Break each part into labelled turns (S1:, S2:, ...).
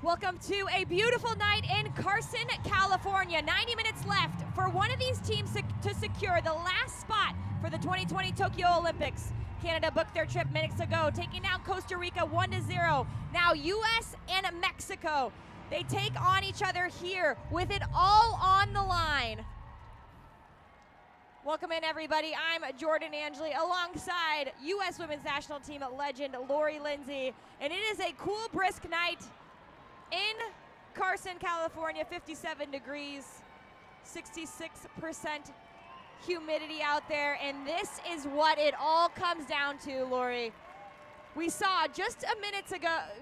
S1: Welcome to a beautiful night in Carson, California. 90 minutes left for one of these teams to secure the last spot for the 2020 Tokyo Olympics. Canada booked their trip minutes ago, taking down Costa Rica 1-0. Now US and Mexico, they take on each other here with it all on the line. Welcome in, everybody. I'm Jordan Angeli alongside U.S. Women's National Team legend Lori Lindsay. And it is a cool, brisk night in Carson, California, 57 degrees, 66% humidity out there. And this is what it all comes down to, Lori. We saw just a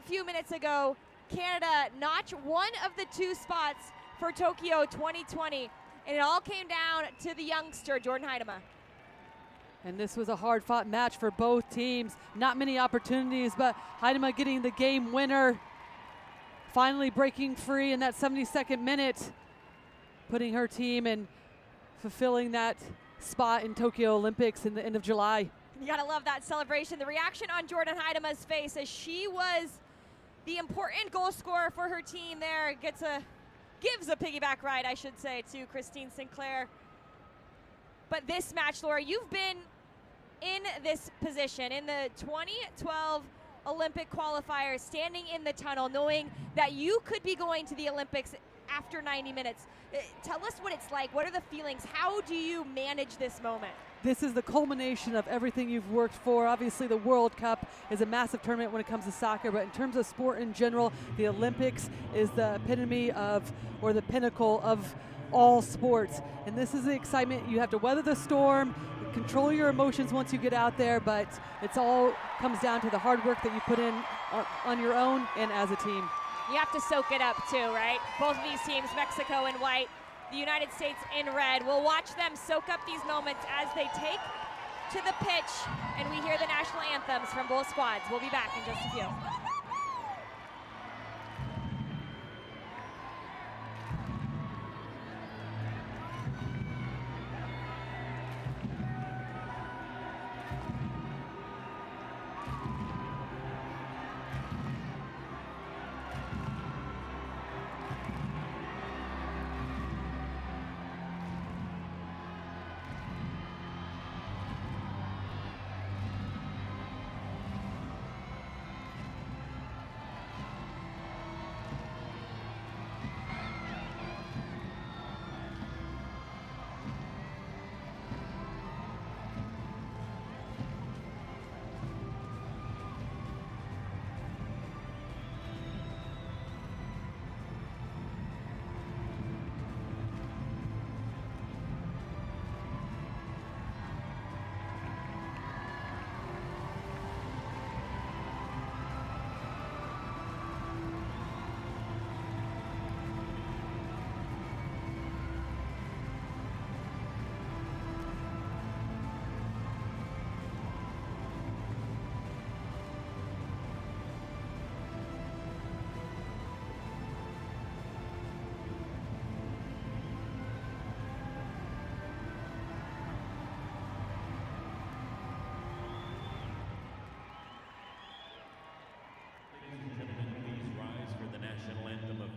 S1: few minutes ago, Canada notch one of the two spots for Tokyo 2020. And it all came down to the youngster, Jordan Huitema.
S2: And this was a hard-fought match for both teams. Not many opportunities, but Huitema getting the game winner. Finally breaking free in that 72nd minute, putting her team and fulfilling that spot in Tokyo Olympics in the end of July.
S1: You gotta love that celebration. The reaction on Jordan Huitema's face as she was the important goal scorer for her team there. Gives a piggyback ride, I should say, to Christine Sinclair. But this match, Laura, you've been in this position in the 2012 Olympic qualifiers, standing in the tunnel, knowing that you could be going to the Olympics after 90 minutes. Tell us what it's like. What are the feelings? How do you manage this moment?
S2: This is the culmination of everything you've worked for. Obviously, the World Cup is a massive tournament when it comes to soccer, but in terms of sport in general, the Olympics is the epitome of, or the pinnacle of all sports. And this is the excitement. You have to weather the storm, control your emotions once you get out there, but it's all comes down to the hard work that you put in on your own and as a team.
S1: You have to soak it up too, right? Both of these teams, Mexico in white, the United States in red. We'll watch them soak up these moments as they take to the pitch and we hear the national anthems from both squads. We'll be back in just a few.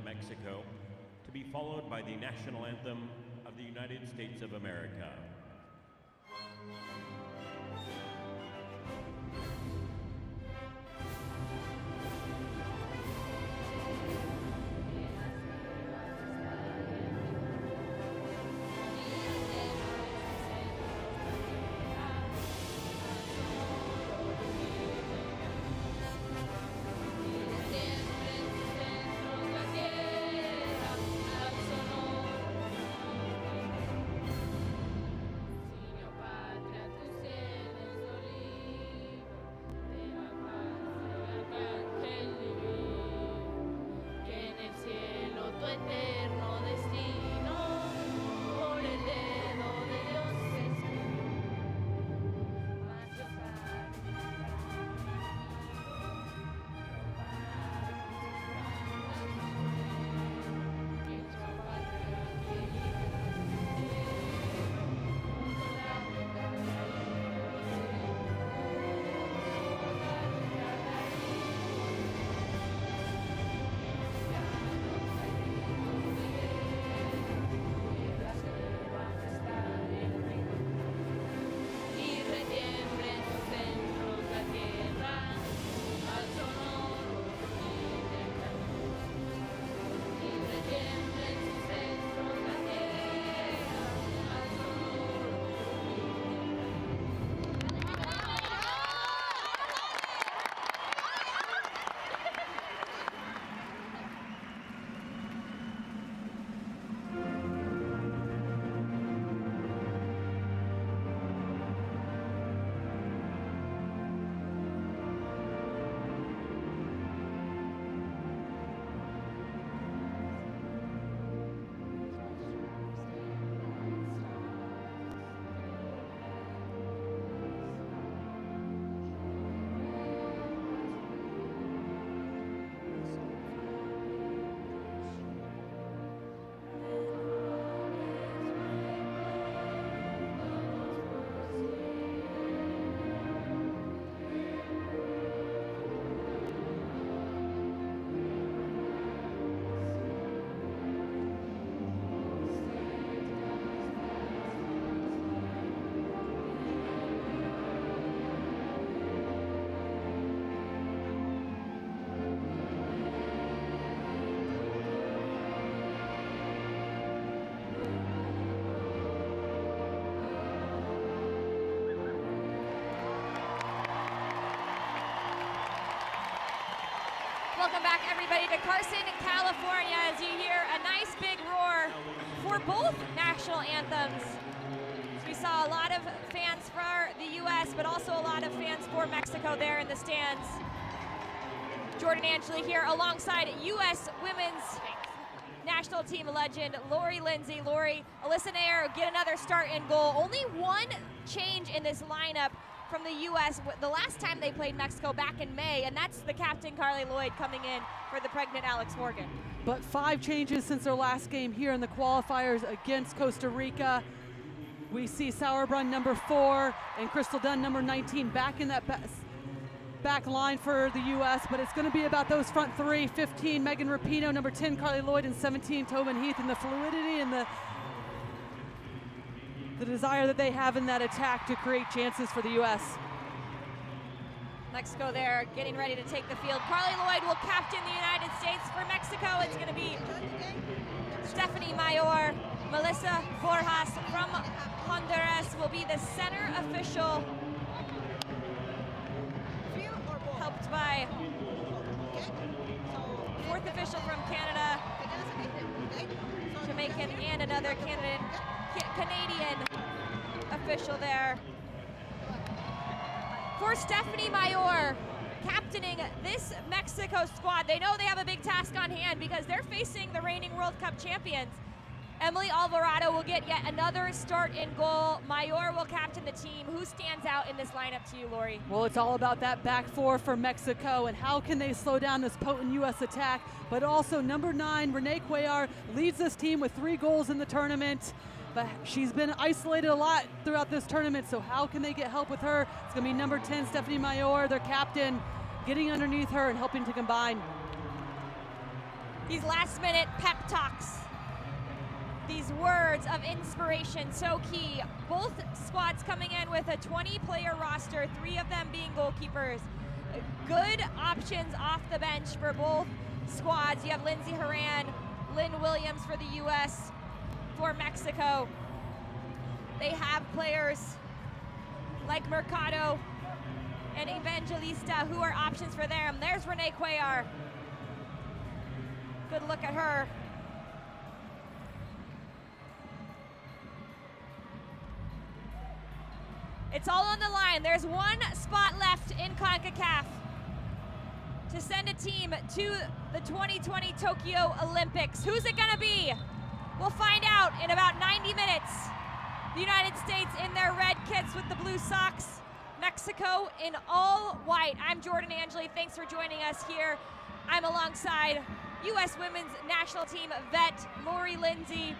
S3: Mexico, to be followed by the national anthem of the United States of America.
S1: Welcome back, everybody, to Carson, California, as you hear a nice big roar for both national anthems. We saw a lot of fans for the U.S., but also a lot of fans for Mexico there in the stands. Jordan Angeli here alongside U.S. women's national team legend Lori Lindsay. Lori, Alyssa Nair get another start in goal. Only one change in this lineup from the U.S. the last time they played Mexico back in May, and that's the captain Carly Lloyd coming in for the pregnant Alex Morgan.
S2: But 5 changes since their last game here in the qualifiers against Costa Rica. We see Sauerbrunn number 4 and Crystal Dunn number 19 back in that back line for the U.S., but it's going to be about those front 3, 15 Megan Rapinoe, number 10 Carly Lloyd, and 17 Tobin Heath, and the fluidity and the desire that they have in that attack to create chances for the U.S.
S1: Mexico there getting ready to take the field. Carly Lloyd will captain the United States. For Mexico, it's going to be Stephanie Mayor. Melissa Borjas from Honduras will be the center official, helped by 4th official from Canada, Jamaican, and another Canadian official there. For Stephanie Mayor, captaining this Mexico squad, they know they have a big task on hand because they're facing the reigning World Cup champions. Emily Alvarado will get yet another start in goal. Mayor will captain the team. Who stands out in this lineup to you, Lori?
S2: Well, it's all about that back 4 for Mexico and how can they slow down this potent U.S. attack. But also number 9, Renee Cuellar, leads this team with 3 goals in the tournament. But she's been isolated a lot throughout this tournament, so how can they get help with her? It's going to be number 10, Stephanie Mayor, their captain, getting underneath her and helping to combine.
S1: These last-minute pep talks, these words of inspiration, so key. Both squads coming in with a 20-player roster, 3 of them being goalkeepers. Good options off the bench for both squads. You have Lindsay Horan, Lynn Williams for the U.S., for Mexico. They have players like Mercado and Evangelista who are options for them. There's Renee Cuellar. Good look at her. It's all on the line. There's one spot left in Concacaf to send a team to the 2020 Tokyo Olympics. Who's it gonna be? We'll find out in about 90 minutes. The United States in their red kits with the blue socks. Mexico in all white. I'm Jordan Angeli. Thanks for joining us here. I'm alongside U.S. women's national team vet Lori Lindsay.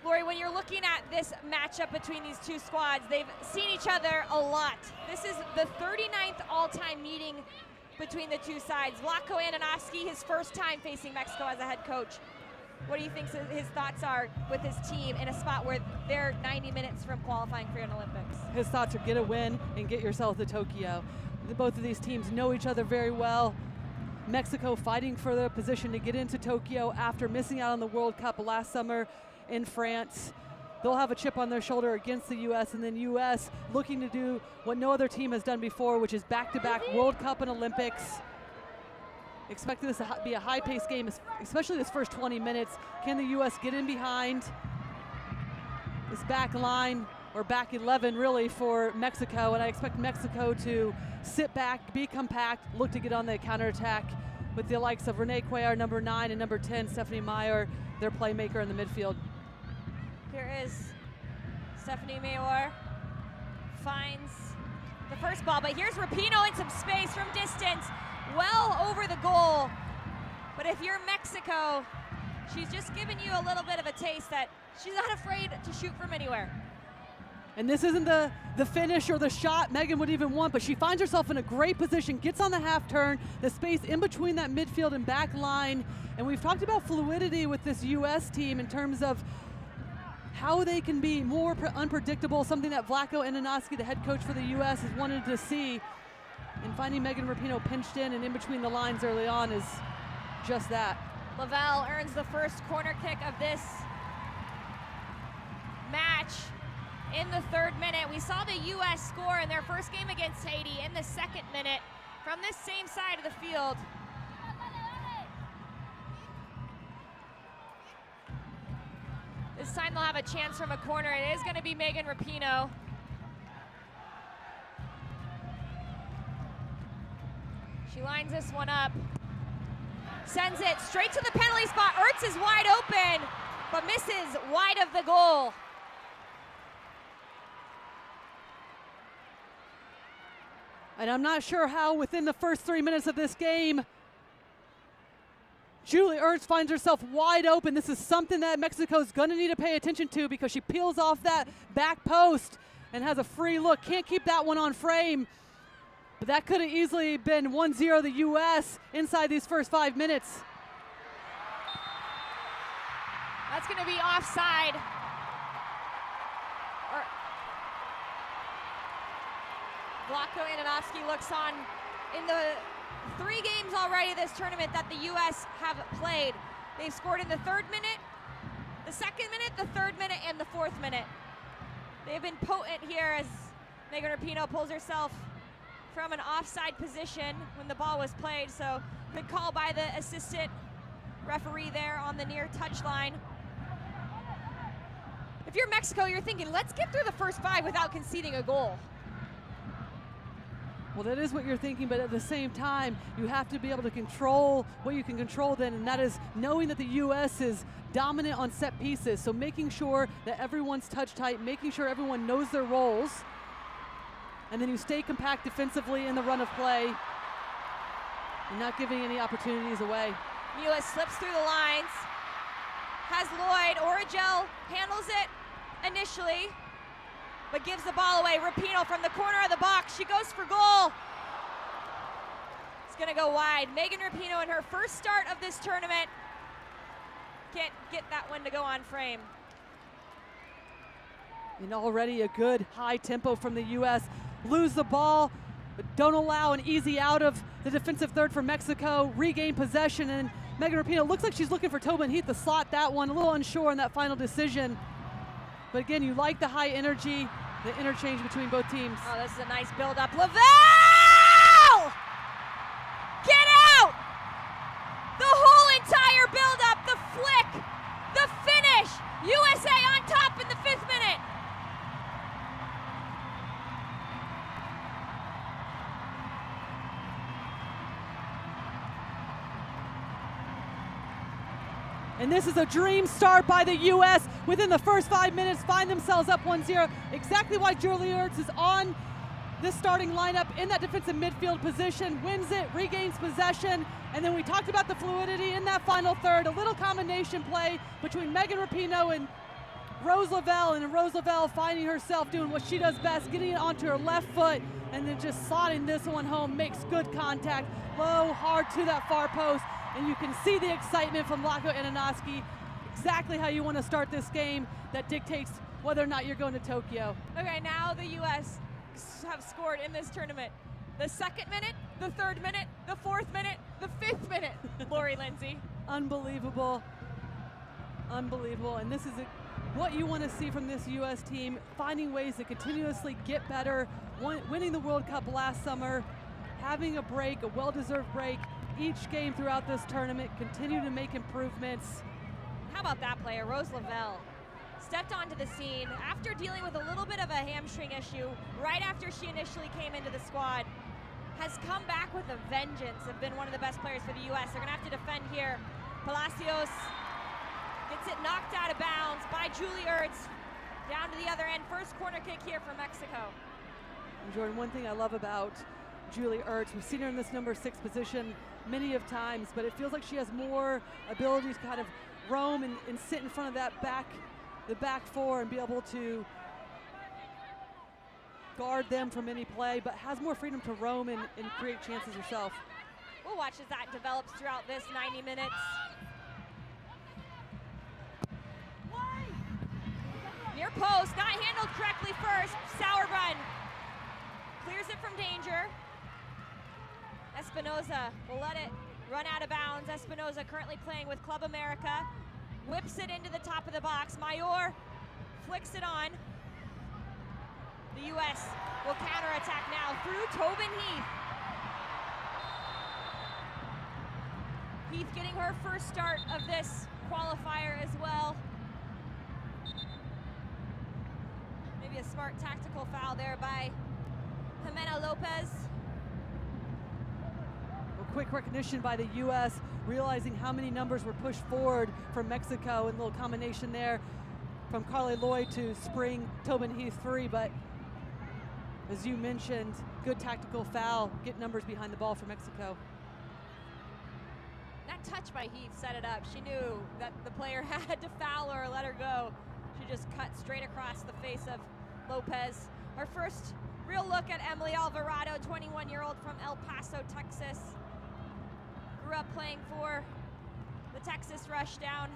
S1: Lori, when you're looking at this matchup between these two squads, they've seen each other a lot. This is the 39th all-time meeting between the two sides. Vlatko Andonovski, his first time facing Mexico as a head coach. What do you think his thoughts are with his team in a spot where they're 90 minutes from qualifying for an Olympics?
S2: His thoughts are get a win and get yourself to Tokyo. Both of these teams know each other very well. Mexico fighting for their position to get into Tokyo after missing out on the World Cup last summer in France. They'll have a chip on their shoulder against the U.S., and then U.S. looking to do what no other team has done before, which is back-to-back World Cup and Olympics. Expecting this to be a high-paced game, especially this first 20 minutes. Can the U.S. get in behind this back line, or back 11 really, for Mexico? And I expect Mexico to sit back, be compact, look to get on the counterattack with the likes of Renee Cuellar, number 9, and number 10, Stephanie Mayor, their playmaker in the midfield.
S1: Here is Stephanie Mayor, finds the first ball, but here's Rapinoe in some space from distance. Well over the goal, but if you're Mexico, she's just giving you a little bit of a taste that she's not afraid to shoot from anywhere.
S2: And this isn't the finish or the shot Megan would even want, but she finds herself in a great position, gets on the half turn, the space in between that midfield and back line. And we've talked about fluidity with this U.S. team in terms of how they can be more unpredictable, something that Vlatko Andonovski, the head coach for the U.S., has wanted to see. And finding Megan Rapinoe pinched in between the lines early on is just that.
S1: Lavelle earns the first corner kick of this match in the 3rd minute. We saw the U.S. score in their first game against Haiti in the 2nd minute from this same side of the field. This time they'll have a chance from a corner. It is going to be Megan Rapinoe. She lines this one up. Sends it straight to the penalty spot. Ertz is wide open, but misses wide of the goal.
S2: And I'm not sure how within the first 3 minutes of this game, Julie Ertz finds herself wide open. This is something that Mexico's going to need to pay attention to because she peels off that back post and has a free look. Can't keep that one on frame. But that could have easily been 1-0 the U.S. inside these first 5 minutes.
S1: That's going to be offside. Vlatko Ananovsky looks on. In the 3 games already this tournament that the U.S. have played, they've scored in the 3rd minute, the 2nd minute, the 3rd minute, and the 4th minute. They've been potent here as Megan Rapinoe pulls herself from an offside position when the ball was played, so good call by the assistant referee there on the near touchline. If you're Mexico, you're thinking, let's get through the first 5 without conceding a goal.
S2: Well, that is what you're thinking, but at the same time, you have to be able to control what you can control then, and that is knowing that the U.S. is dominant on set pieces, so making sure that everyone's touch tight, making sure everyone knows their roles, and then you stay compact defensively in the run of play and not giving any opportunities away.
S1: Mila slips through the lines, has Lloyd. Origel handles it initially, but gives the ball away. Rapinoe from the corner of the box. She goes for goal. It's going to go wide. Megan Rapinoe in her first start of this tournament can't get that one to go on frame.
S2: And already a good high tempo from the U.S. Lose the ball, but don't allow an easy out of the defensive third for Mexico. Regain possession, and Megan Rapinoe looks like she's looking for Tobin Heath to slot that one. A little unsure in that final decision. But again, you like the high energy, the interchange between both teams.
S1: Oh, this is a nice build-up. Lavelle! Get out! The whole entire build-up, the flick, the finish. USA on top in the 5th minute.
S2: And this is a dream start by the U.S. Within the first 5 minutes, find themselves up 1-0. Exactly why Julie Ertz is on this starting lineup in that defensive midfield position, wins it, regains possession, and then we talked about the fluidity in that final third, a little combination play between Megan Rapinoe and Rose Lavelle, and Rose Lavelle finding herself doing what she does best, getting it onto her left foot, and then just slotting this one home, makes good contact, low, hard to that far post, and you can see the excitement from Vlatko Ananovsky, exactly how you want to start this game that dictates whether or not you're going to Tokyo.
S1: Okay, now the U.S. have scored in this tournament. The 2nd minute, the 3rd minute, the 4th minute, the 5th minute. Lori Lindsay.
S2: Unbelievable. Unbelievable. And this is what you want to see from this U.S. team, finding ways to continuously get better, winning the World Cup last summer, having a break, a well-deserved break, each game throughout this tournament, continue to make improvements.
S1: How about that player, Rose Lavelle? Stepped onto the scene after dealing with a little bit of a hamstring issue right after she initially came into the squad. Has come back with a vengeance, have been one of the best players for the U.S. They're going to have to defend here. Palacios gets it knocked out of bounds by Julie Ertz. Down to the other end, first corner kick here for Mexico.
S2: And Jordan, one thing I love about Julie Ertz, we've seen her in this number 6 position many of times, but it feels like she has more abilities to kind of roam and sit in front of that the back 4 and be able to guard them from any play, but has more freedom to roam and create chances herself.
S1: We'll watch as that develops throughout this 90 minutes. Near post, not handled correctly first. Sauerbrunn clears it from danger. Espinoza will let it run out of bounds. Espinoza currently playing with Club America. Whips it into the top of the box. Mayor flicks it on. The U.S. will counterattack now through Tobin Heath. Heath getting her first start of this qualifier as well. smart tactical foul there by Jimena Lopez.
S2: Well, quick recognition by the U.S., realizing how many numbers were pushed forward from Mexico, and a little combination there from Carly Lloyd to spring Tobin Heath 3, but as you mentioned, good tactical foul, get numbers behind the ball for Mexico.
S1: That touch by Heath set it up. She knew that the player had to foul her or let her go. She just cut straight across the face of Lopez. Our first real look at Emily Alvarado, 21-year-old from El Paso, Texas. Grew up playing for the Texas Rushdown.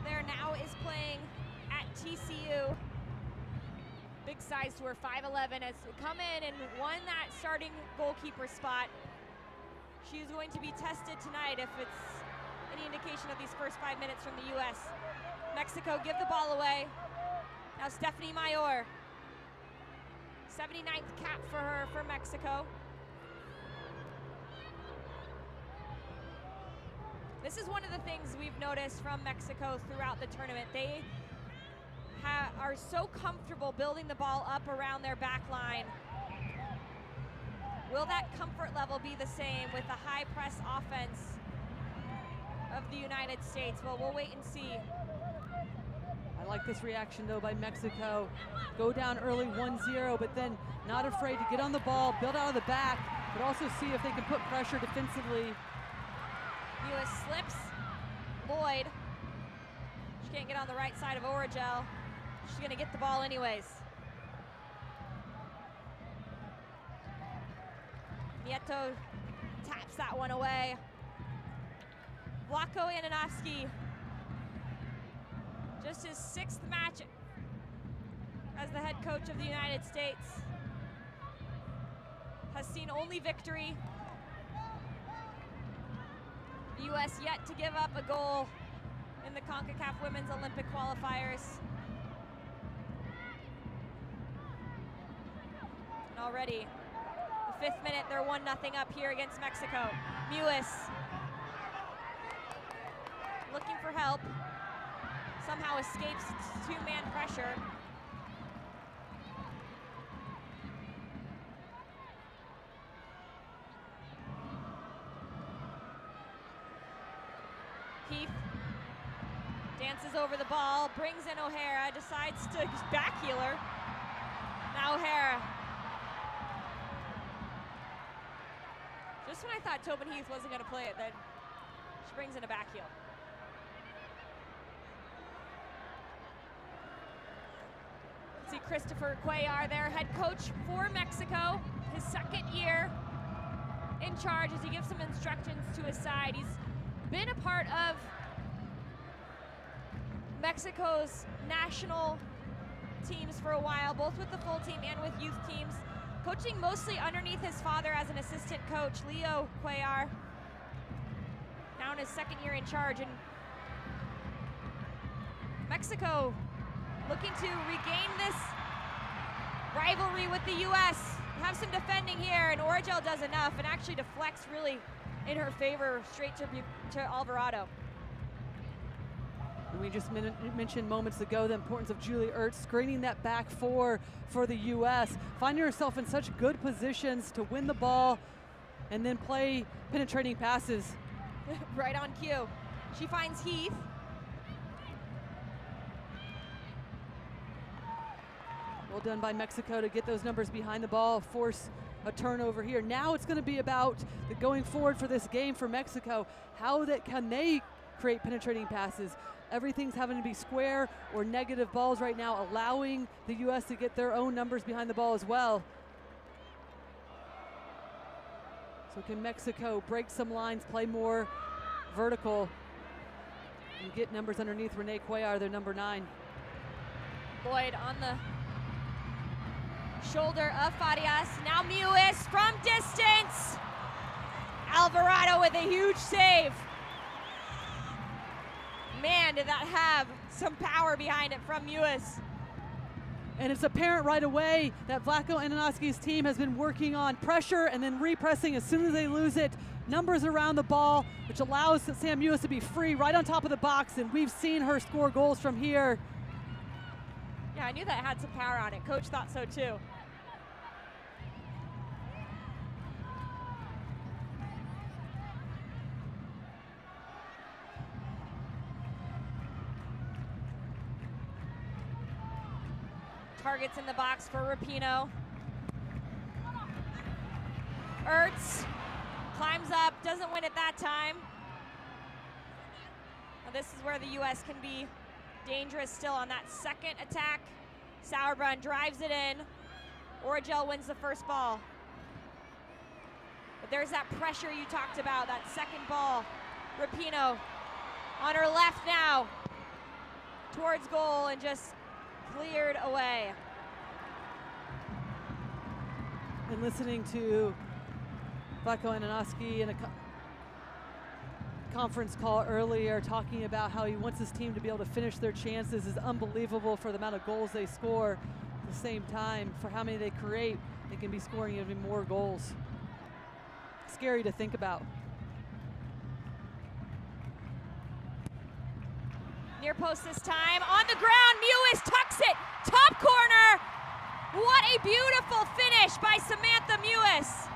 S1: There now is playing at TCU. Big size to her, 5'11", has come in and won that starting goalkeeper spot. She's going to be tested tonight if it's any indication of these first 5 minutes from the U.S. Mexico give the ball away. Now Stephanie Mayor. 79th cap for her for Mexico. This is one of the things we've noticed from Mexico throughout the tournament. They are so comfortable building the ball up around their back line. Will that comfort level be the same with the high press offense of the United States? Well, we'll wait and see.
S2: I like this reaction, though, by Mexico. Go down early 1-0, but then not afraid to get on the ball, build out of the back, but also see if they can put pressure defensively.
S1: U.S. slips. Lloyd. She can't get on the right side of Origel. She's going to get the ball anyways. Nieto taps that one away. Vlatko Ananovsky, just his 6th match as the head coach of the United States, has seen only victory. The U.S. yet to give up a goal in the Concacaf Women's Olympic Qualifiers. And already, the 5th minute, they're 1-0 up here against Mexico. Mewis looking for help. Somehow escapes 2-man pressure. Heath dances over the ball, brings in O'Hara, decides to backheel her. Now O'Hara. Just when I thought Tobin Heath wasn't going to play it, then she brings in a backheel. See Christopher Cuellar, their head coach for Mexico, his 2nd year in charge as he gives some instructions to his side. He's been a part of Mexico's national teams for a while, both with the full team and with youth teams, coaching mostly underneath his father as an assistant coach, Leo Cuellar, now in his 2nd year in charge. And Mexico looking to regain this rivalry with the U.S. Have some defending here, and Origel does enough and actually deflects really in her favor straight to Alvarado.
S2: And we just mentioned moments ago the importance of Julie Ertz screening that back four for the U.S., finding herself in such good positions to win the ball and then play penetrating passes.
S1: Right on cue. She finds Heath.
S2: Well done by Mexico to get those numbers behind the ball, force a turnover here. Now it's going to be about the going forward for this game for Mexico. How can they create penetrating passes? Everything's having to be square or negative balls right now, allowing the U.S. to get their own numbers behind the ball as well. So can Mexico break some lines, play more vertical, and get numbers underneath Renee Cuellar, their number 9.
S1: Lloyd on the shoulder of Farias. Now Mewis from distance. Alvarado with a huge save. Man, did that have some power behind it from Mewis.
S2: And it's apparent right away that Vlatko Ananovsky's team has been working on pressure and then repressing as soon as they lose it. Numbers around the ball, which allows Sam Mewis to be free right on top of the box, and we've seen her score goals from here.
S1: Yeah, I knew that had some power on it. Coach thought so too. Targets in the box for Rapinoe. Ertz climbs up, doesn't win it that time. Now this is where the US can be dangerous still on that second attack. Sauerbrunn drives it in. Origel wins the first ball. But there's that pressure you talked about, that second ball. Rapinoe on her left now, towards goal, and just cleared away.
S2: And listening to Vlatko Ananoski in a conference call earlier talking about how he wants his team to be able to finish their chances is unbelievable for the amount of goals they score. At the same time, for how many they create, they can be scoring even more goals. Scary to think about.
S1: Near post this time, on the ground, Mewis tucks it, top corner. What a beautiful finish by Samantha Mewis.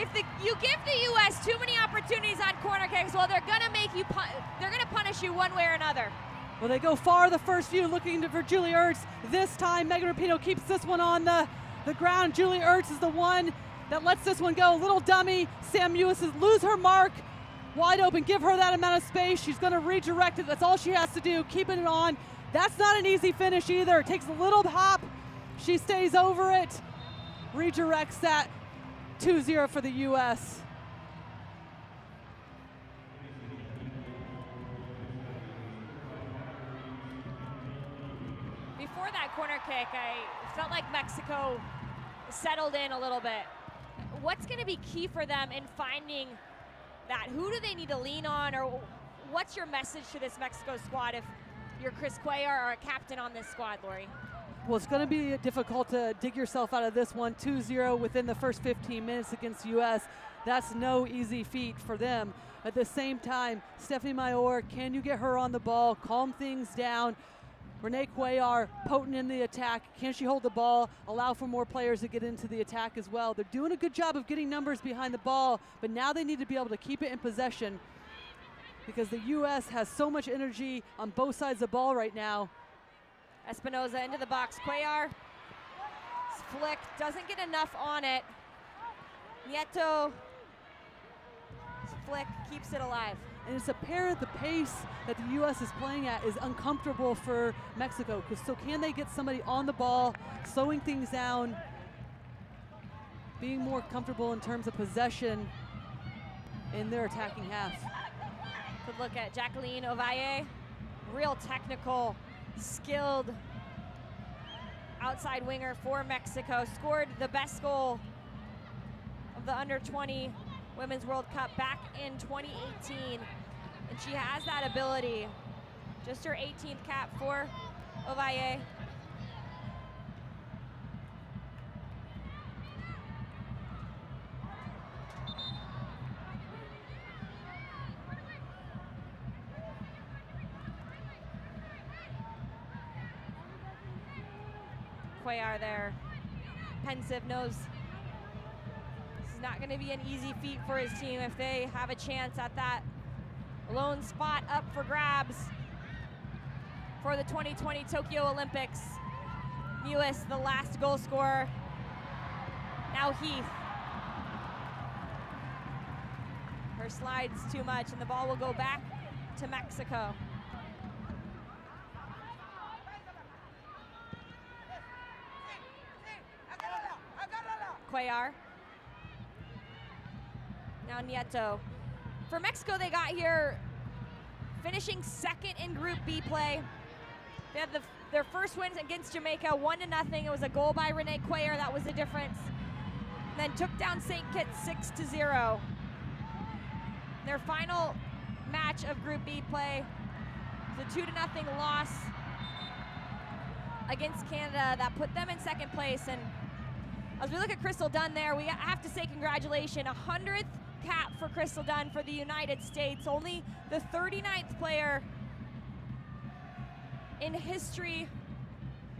S1: If you give the U.S. too many opportunities on corner kicks, well, they're gonna make you. They're gonna punish you one way or another.
S2: Well, they go far the first few, looking for Julie Ertz. This time, Megan Rapinoe keeps this one on the ground. Julie Ertz is the one that lets this one go. Little dummy. Sam Mewis lose her mark. Wide open. Give her that amount of space. She's going to redirect it. That's all she has to do. Keeping it on. That's not an easy finish either. It takes a little hop. She stays over it. Redirects that. 2-0 for the U.S.
S1: Before that corner kick, I felt like Mexico settled in a little bit. What's going to be key for them in finding that? Who do they need to lean on, or what's your message to this Mexico squad if you're Chris Cuellar or a captain on this squad, Lori?
S2: Well, it's going to be difficult to dig yourself out of this one. 2-0 within the first 15 minutes against the U.S. That's no easy feat for them. At the same time, Stephanie Mayor, can you get her on the ball, calm things down? Renee Cuellar, potent in the attack. Can she hold the ball, allow for more players to get into the attack as well? They're doing a good job of getting numbers behind the ball, but now they need to be able to keep it in possession because the U.S. has so much energy on both sides of the ball right now.
S1: Espinoza into the box. Cuellar, flick, doesn't get enough on it. Nieto, flick, keeps it alive.
S2: And it's apparent the pace that the U.S. is playing at is uncomfortable for Mexico. So can they get somebody on the ball, slowing things down, being more comfortable in terms of possession in their attacking half?
S1: Good look at Jacqueline Ovalle. Real technical, skilled outside winger for Mexico. Scored the best goal of the under-20 Women's World Cup back in 2018. And she has that ability. Just her 18th cap for Ovalle. Cuellar there, pensive, knows this is not going to be an easy feat for his team if they have a chance at that lone spot up for grabs for the 2020 Tokyo Olympics. Mewis, the last goal scorer. Now Heath. Her slides too much, and the ball will go back to Mexico. Cuellar. Now Nieto. For Mexico, they got here finishing second in Group B play. They had their first wins against Jamaica, 1-0. It was a goal by Renee Cuellar, that was the difference. Then took down St. Kitts 6-0. Their final match of Group B play was a 2-0 loss against Canada that put them in second place. And as we look at Crystal Dunn there, we have to say congratulations, 100th cap for Crystal Dunn for the United States. Only the 39th player in history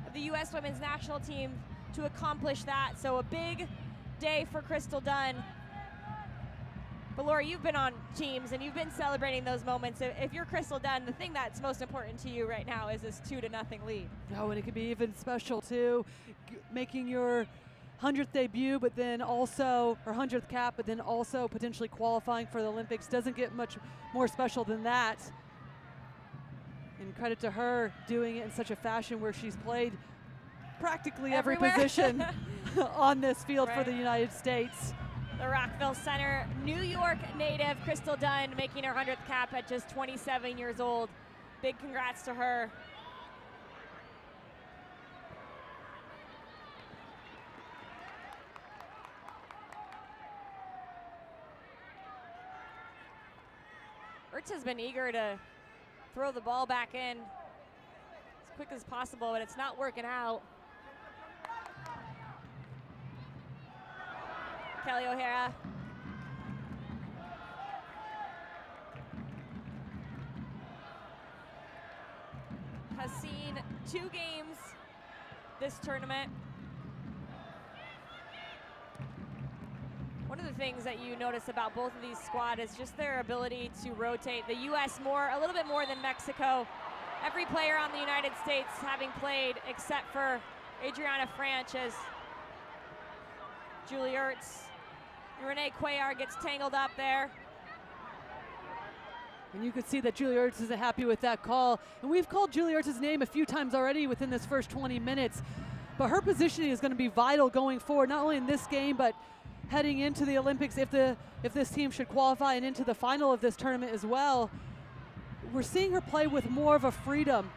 S1: of the U.S. women's national team to accomplish that. So a big day for Crystal Dunn. But Laura, you've been on teams and you've been celebrating those moments. If you're Crystal Dunn, the thing that's most important to you right now is this 2-0 lead.
S2: Oh, and it could be even special too, making your 100th debut, but then also, or 100th cap, but then also potentially qualifying for the Olympics. Doesn't get much more special than that. And credit to her doing it in such a fashion where she's played practically every position on this field for the United States.
S1: The Rockville Center, New York native Crystal Dunn making her 100th cap at just 27 years old. Big congrats to her. Ertz has been eager to throw the ball back in as quick as possible, but it's not working out. Kelly O'Hara. Has seen 2 games this tournament. One of the things that you notice about both of these squads is just their ability to rotate. The U.S. a little bit more than Mexico. Every player on the United States having played except for Adriana Franches, Julie Ertz, Renee Cuellar gets tangled up there.
S2: And you could see that Julie Ertz isn't happy with that call. And we've called Julie Ertz's name a few times already within this first 20 minutes. But her positioning is going to be vital going forward, not only in this game, but heading into the Olympics if this team should qualify and into the final of this tournament as well. We're seeing her play with more of a freedom.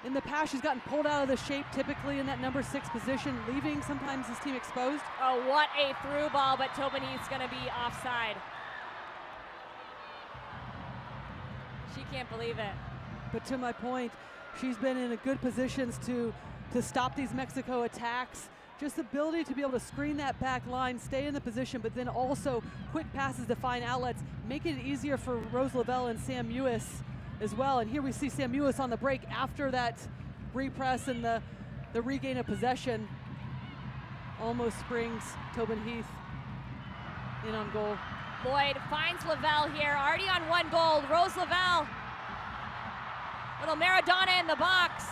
S2: In the past, she's gotten pulled out of the shape typically in that number 6 position, leaving sometimes this team exposed.
S1: Oh, what a through ball, but Tobin Heath's going to be offside. She can't believe it.
S2: But to my point, she's been in a good positions to stop these Mexico attacks. Just the ability to be able to screen that back line, stay in the position, but then also quick passes to find outlets, making it easier for Rose Lavelle and Sam Mewis as well. And here we see Sam Mewis on the break after that repress and the regain of possession. Almost springs Tobin Heath in on goal.
S1: Lloyd finds Lavelle here, already on 1 goal. Rose Lavelle, little Maradona in the box.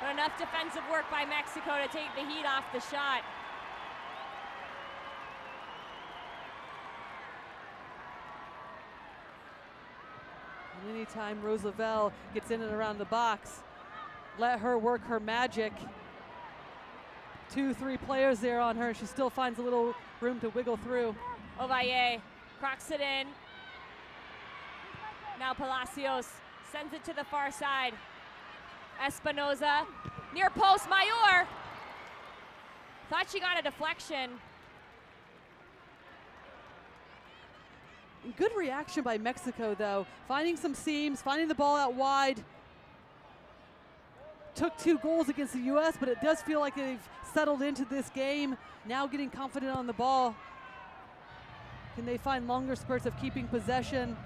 S1: But enough defensive work by Mexico to take the heat off the shot.
S2: And anytime Rose Lavelle gets in and around the box, let her work her magic. 2-3 players there on her, and she still finds a little room to wiggle through.
S1: Ovalle crocks it in. Now Palacios sends it to the far side. Espinoza, near post, Mayor. Thought she got a deflection.
S2: Good reaction by Mexico though, finding some seams, finding the ball out wide. Took 2 goals against the US, but it does feel like they've settled into this game, now getting confident on the ball. Can they find longer spurts of keeping possession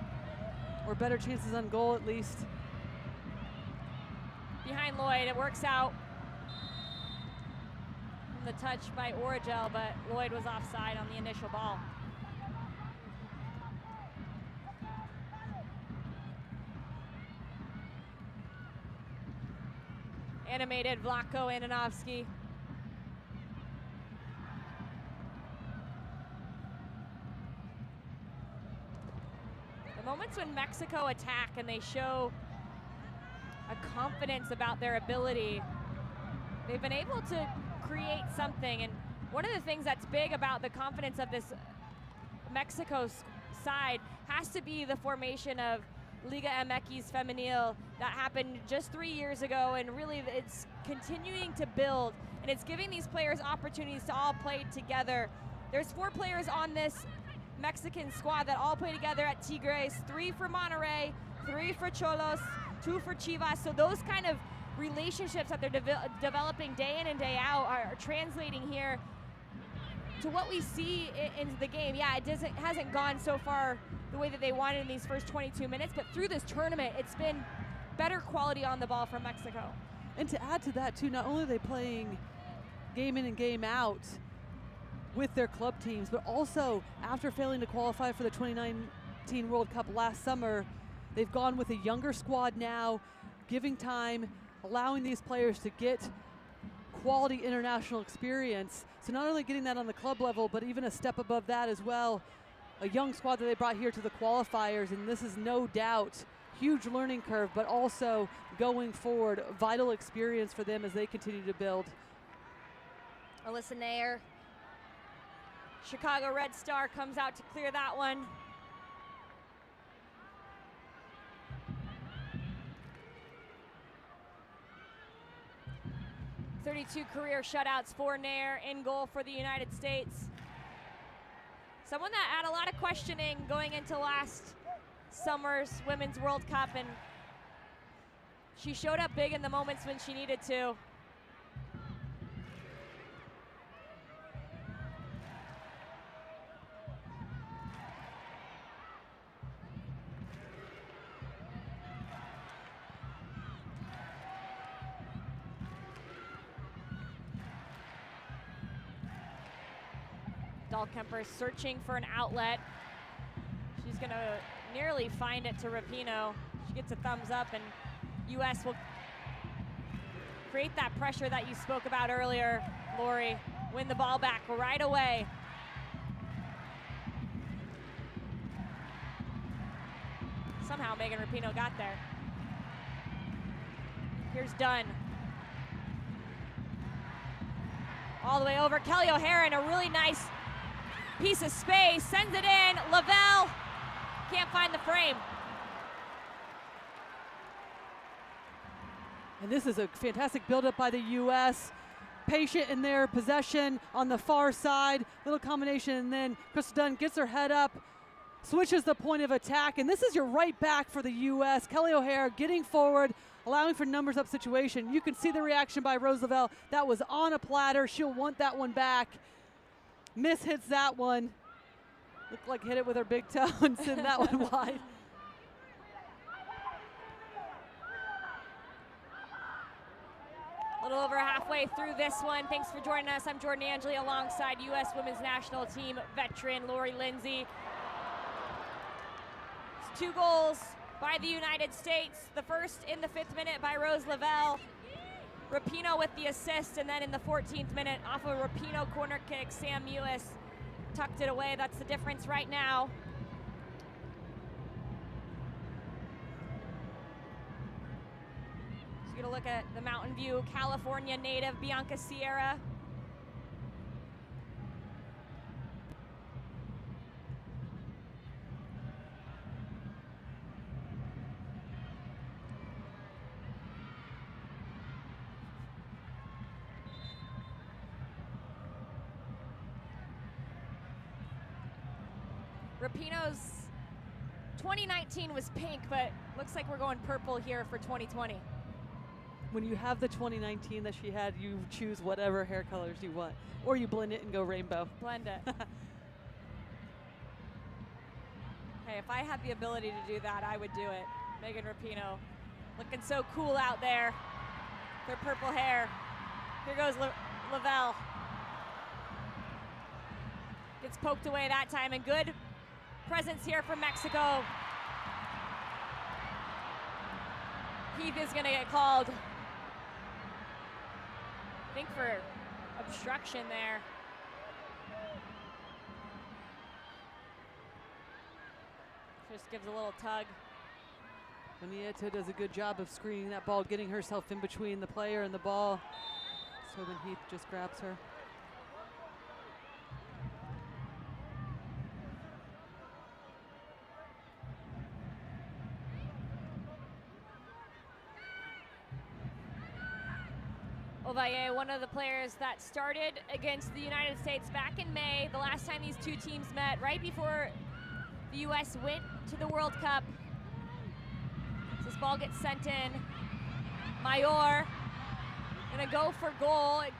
S2: or better chances on goal at least?
S1: Behind Lloyd, it works out. The touch by Origel, but Lloyd was offside on the initial ball. Animated Vlatko Ananovsky. The moments when Mexico attack and they show a confidence about their ability, they've been able to create something. And one of the things that's big about the confidence of this Mexico side has to be the formation of Liga MX Femenil that happened just 3 years ago, and really it's continuing to build, and it's giving these players opportunities to all play together. There's 4 players on this Mexican squad that all play together at Tigres, 3 for Monterrey, 3 for Cholos, 2 for Chivas. So those kind of relationships that they're developing day in and day out are translating here to what we see in the game, yeah, it hasn't gone so far the way that they wanted in these first 22 minutes, but through this tournament, it's been better quality on the ball from Mexico.
S2: And to add to that, too, not only are they playing game in and game out with their club teams, but also after failing to qualify for the 2019 World Cup last summer, they've gone with a younger squad now, giving time, allowing these players to get quality international experience. So not only getting that on the club level, but even a step above that as well. A young squad that they brought here to the qualifiers, and this is no doubt huge learning curve, but also going forward, vital experience for them as they continue to build.
S1: Alyssa Nair, Chicago Red Star, comes out to clear that one. .32 career shutouts for Nair, in goal for the United States. Someone that had a lot of questioning going into last summer's Women's World Cup, and she showed up big in the moments when she needed to. Dahlkemper searching for an outlet. She's gonna nearly find it to Rapinoe. She gets a thumbs up, and US will create that pressure that you spoke about earlier, Lori. Win the ball back right away. Somehow Megan Rapinoe got there. Here's Dunn. All the way over. Kelly O'Hara in a really nice piece of space, sends it in. Lavelle can't find the frame.
S2: And this is a fantastic buildup by the U.S. Patient in their possession on the far side. Little combination, and then Crystal Dunn gets her head up, switches the point of attack, and this is your right back for the U.S. Kelly O'Hara getting forward, allowing for numbers up situation. You can see the reaction by Rose Lavelle. That was on a platter. She'll want that one back. Miss hits that one. Looked like hit it with her big toe and send that one wide.
S1: A little over halfway through this one. Thanks for joining us. I'm Jordan Angeli alongside U.S. Women's National Team veteran Lori Lindsay. It's 2 goals by the United States. The first in the 5th minute by Rose Lavelle. Rapinoe with the assist, and then in the 14th minute off a Rapinoe corner kick, Sam Mewis tucked it away. That's the difference right now. Just gonna look at the Mountain View, California native Bianca Sierra. Rapinoe's 2019 was pink, but looks like we're going purple here for 2020.
S2: When you have the 2019 that she had, you choose whatever hair colors you want, or you blend it and go rainbow.
S1: Blend it. Hey, if I had the ability to do that, I would do it. Megan Rapinoe looking so cool out there. Their purple hair. Here goes Lavelle. Gets poked away that time, and good presence here from Mexico. Heath is gonna get called, I think, for obstruction there. Just gives a little tug.
S2: Nieto does a good job of screening that ball, getting herself in between the player and the ball. So when Heath just grabs her.
S1: Ovalle, one of the players that started against the United States back in May, the last time these two teams met, right before the U.S. went to the World Cup. So this ball gets sent in. Mayor gonna go for goal. It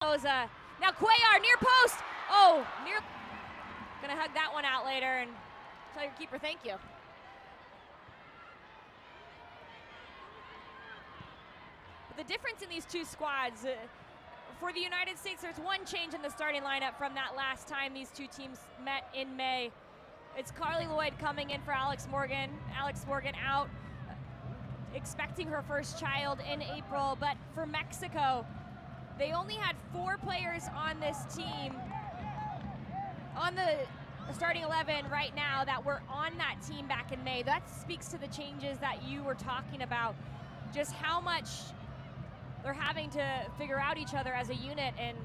S1: follows a Now Cuellar, near post. Oh, near. Gonna hug that one out later and tell your keeper thank you. But the difference in these two squads, for the United States, there's one change in the starting lineup from that last time these two teams met in May. It's Carly Lloyd coming in for Alex Morgan. Alex Morgan out, expecting her first child in April. But for Mexico, they only had 4 players on this team, on the starting 11 right now, that were on that team back in May. That speaks to the changes that you were talking about, just how much they're having to figure out each other as a unit and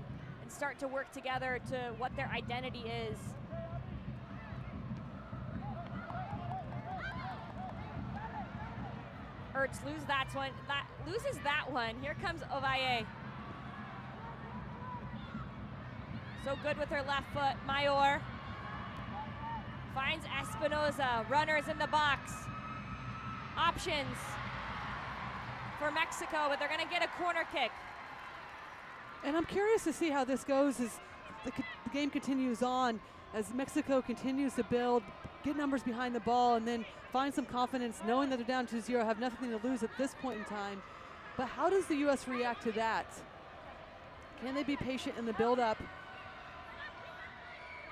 S1: start to work together to what their identity is. Ertz loses that one. Here comes Ovalle. So good with her left foot. Mayor finds Espinoza. Runners in the box. Options for Mexico, but they're going to get a corner kick.
S2: And I'm curious to see how this goes as the game continues on, as Mexico continues to build, get numbers behind the ball, and then find some confidence knowing that they're down 2-0, have nothing to lose at this point in time. But how does the U.S. react to that? Can they be patient in the build-up?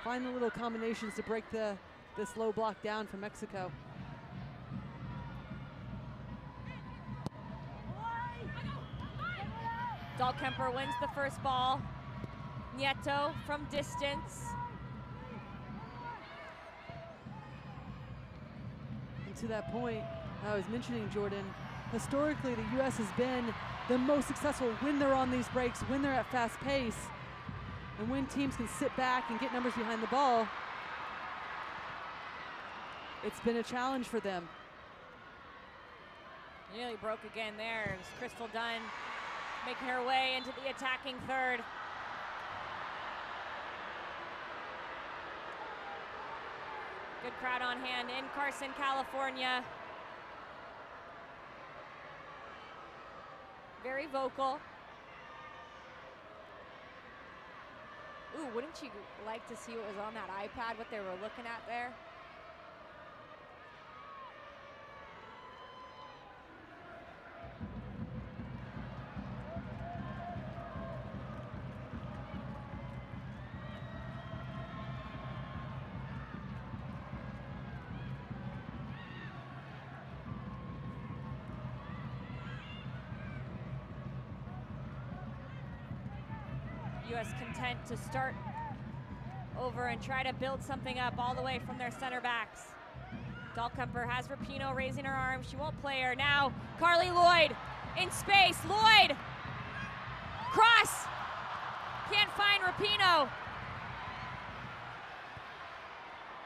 S2: Find the little combinations to break this low block down for Mexico.
S1: Dahlkemper wins the first ball. Nieto from distance.
S2: And to that point, I was mentioning, Jordan, historically the U.S. has been the most successful when they're on these breaks, when they're at fast pace, and when teams can sit back and get numbers behind the ball. It's been a challenge for them.
S1: Nearly broke again there. It was Crystal Dunn making her way into the attacking third. Good crowd on hand in Carson, California. Very vocal. Ooh, wouldn't you like to see what was on that iPad, what they were looking at there? U.S. content to start over and try to build something up all the way from their center backs. Dahlkemper has Rapinoe raising her arm. She won't play her. Now Carly Lloyd in space. Lloyd! Cross! Can't find Rapinoe.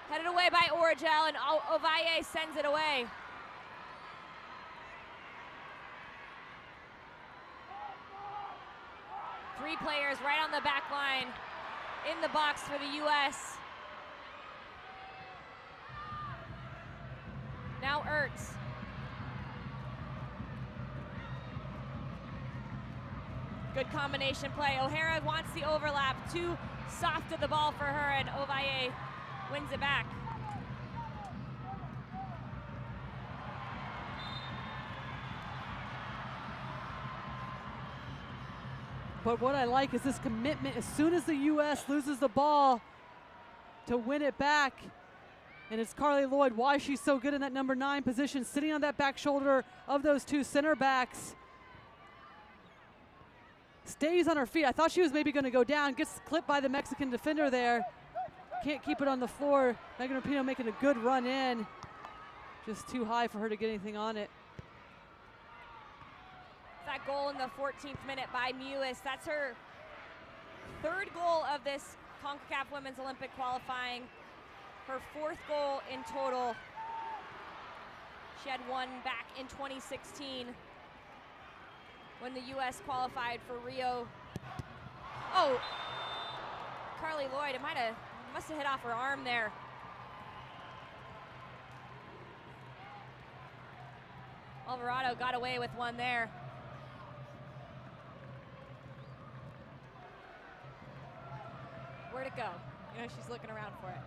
S1: Headed away by Origel, and Ovalle sends it away. Three players right on the back line in the box for the U.S. Now Ertz. Good combination play. O'Hara wants the overlap. Too soft of the ball for her, and Ovalle wins it back.
S2: But what I like is this commitment as soon as the U.S. loses the ball to win it back. And it's Carly Lloyd, why she's so good in that number 9 position, sitting on that back shoulder of those two center backs. Stays on her feet. I thought she was maybe going to go down. Gets clipped by the Mexican defender there. Can't keep it on the floor. Megan Rapinoe making a good run in. Just too high for her to get anything on it.
S1: That goal in the 14th minute by Mewis. That's her third goal of this Concacaf Women's Olympic qualifying. Her fourth goal in total. She had one back in 2016 when the U.S. qualified for Rio. Oh, Carly Lloyd, must have hit off her arm there. Alvarado got away with one there. Where'd it go? You know, she's looking around for it.